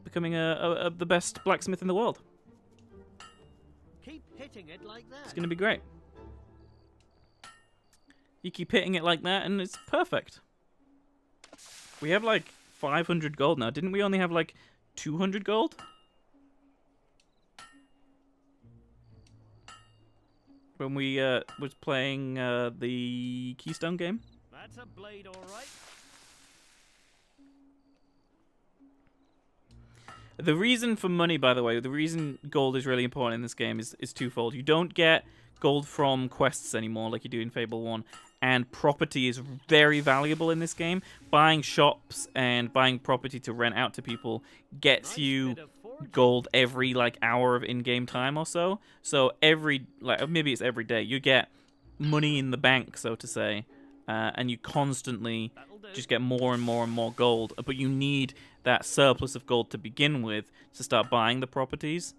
becoming the best blacksmith in the world. Keep hitting it like that. It's going to be great. You keep hitting it like that and it's perfect. We have like 500 gold now. Didn't we only have like 200 gold? When we was playing the Keystone game? That's a blade, all right. The reason for money, by the way, the reason gold is really important in this game is twofold. You don't get gold from quests anymore like you do in Fable 1. And property is very valuable in this game. Buying shops and buying property to rent out to people gets you gold every like hour of in-game time or so. So every, like maybe it's every day, you get money in the bank, so to say, and you constantly just get more and more and more gold. But you need that surplus of gold to begin with to start buying the properties.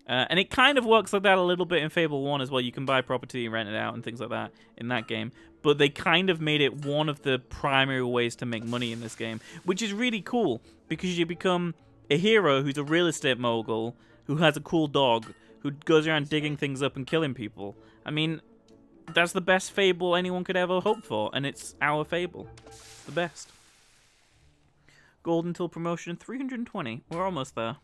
And it kind of works like that a little bit in Fable 1 as well. You can buy property, rent it out, and things like that in that game. but they kind of made it one of the primary ways to make money in this game, which is really cool because you become a hero who's a real estate mogul who has a cool dog who goes around digging things up and killing people. I mean, that's the best Fable anyone could ever hope for, and it's our Fable. The best. Gold until promotion 320. We're almost there.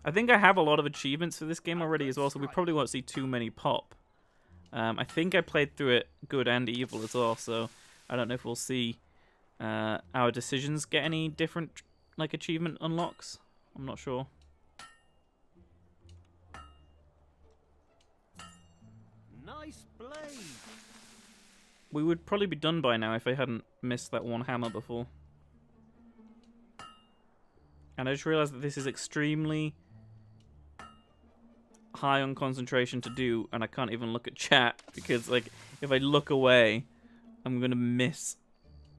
I think I have a lot of achievements for this game already as well, so we probably won't see too many pop. I think I played through it good and evil as well, so I don't know if we'll see our decisions get any different like achievement unlocks. I'm not sure. Nice blade. We would probably be done by now if I hadn't missed that one hammer before. And I just realized that this is extremely high on concentration to do, and I can't even look at chat because, like, if I look away, I'm gonna miss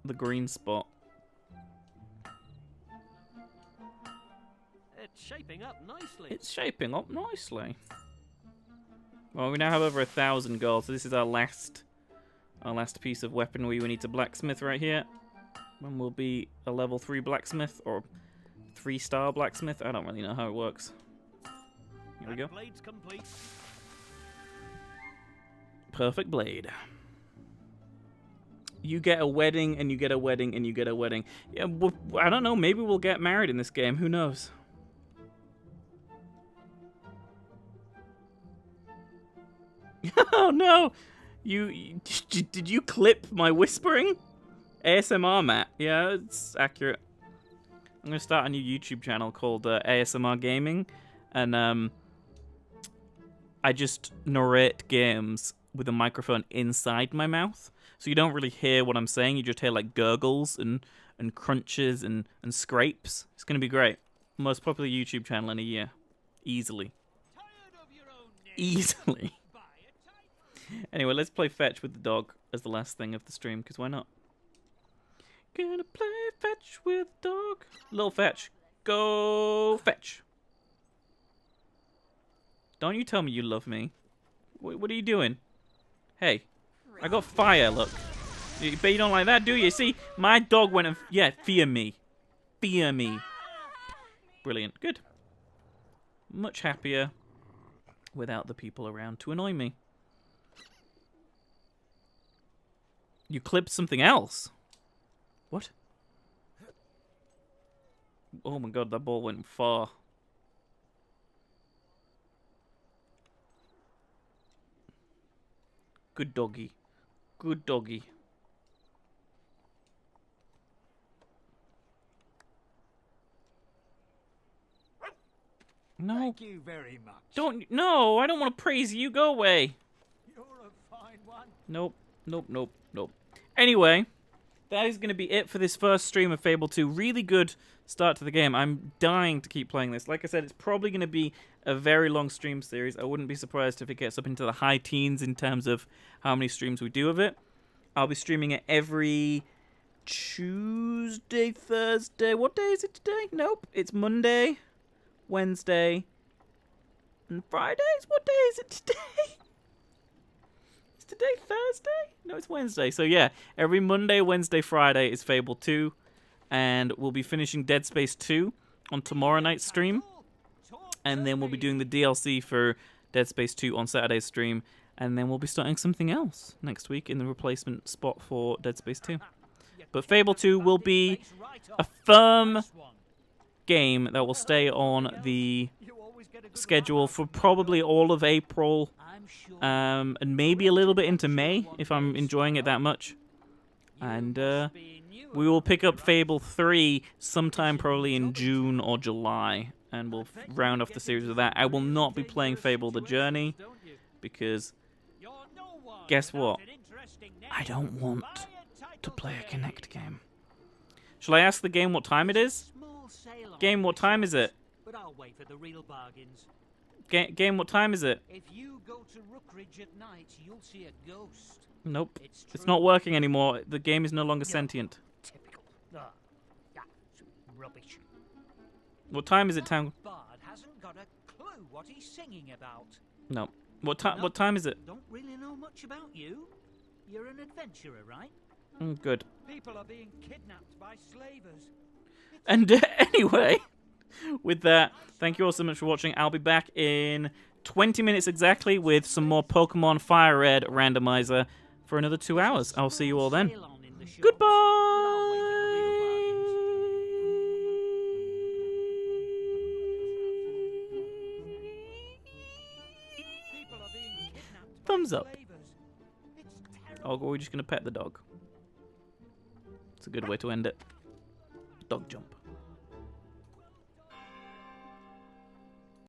the green spot. It's shaping up nicely. It's shaping up nicely. Well, we now have over 1,000 gold, so this is our last piece of weaponry we need to blacksmith right here. And we'll be a level 3 blacksmith, or 3-star blacksmith. I don't really know how it works. Here we go. Blade's complete. Perfect blade. You get a wedding, and you get a wedding, and you get a wedding. Yeah, I don't know. Maybe we'll get married in this game. Who knows? Oh no! Did you clip my whispering? ASMR Matt. Yeah, it's accurate. I'm gonna start a new YouTube channel called ASMR Gaming, and I just narrate games with a microphone inside my mouth, so you don't really hear what I'm saying. You just hear like gurgles and crunches and scrapes. It's gonna be great. Most popular YouTube channel in a year, easily. Easily. Anyway, let's play fetch with the dog as the last thing of the stream, because why not? Gonna play fetch with the dog. Little fetch. Go fetch. Don't you tell me you love me. What are you doing? Hey, I got fire, look. But you don't like that, do you? See, my dog went and... Yeah, fear me. Fear me. Brilliant. Good. Much happier without the people around to annoy me. You clipped something else. What? Oh my god, that ball went far. Good doggy. Good doggy. No. Thank you very much. No, I don't want to praise you. Go away. You're a fine one. Nope. Anyway, that is going to be it for this first stream of Fable 2. Really good start to the game. I'm dying to keep playing this. Like I said, it's probably going to be a very long stream series. I wouldn't be surprised if it gets up into the high teens in terms of how many streams we do of it. I'll be streaming it every Tuesday, Thursday. What day is it today? Nope. It's Monday, Wednesday, and Fridays? What day is it today? Is today Thursday? No, it's Wednesday. So yeah, every Monday, Wednesday, Friday is Fable 2. And we'll be finishing Dead Space 2 on tomorrow night's stream. And then we'll be doing the DLC for Dead Space 2 on Saturday's stream. And then we'll be starting something else next week in the replacement spot for Dead Space 2. But Fable 2 will be a firm game that will stay on the schedule for probably all of April, and maybe a little bit into May if I'm enjoying it that much. And we will pick up Fable 3 sometime probably in June or July, and we'll round off the series with that. I will not be playing Fable The Journey because guess what? I don't want to play a Kinect game. Shall I ask the game what time it is? Game, what time is it? But I'll wait for the real bargains. Game, what time is it? If you go to Rookridge at night, you'll see a ghost. Nope. It's not working anymore. The game is no longer sentient. Typical. Rubbish. What time is it, Town? Bard hasn't got a clue what he's singing about. No. What time is it? Don't really know much about you. You're an adventurer, right? Good. People are being kidnapped by slavers. And anyway, with that, thank you all so much for watching. I'll be back in 20 minutes exactly with some more Pokemon Fire Red randomizer for another 2 hours. I'll see you all then. Goodbye! Thumbs up. Oh, we're just going to pet the dog. It's a good way to end it. Dog jump.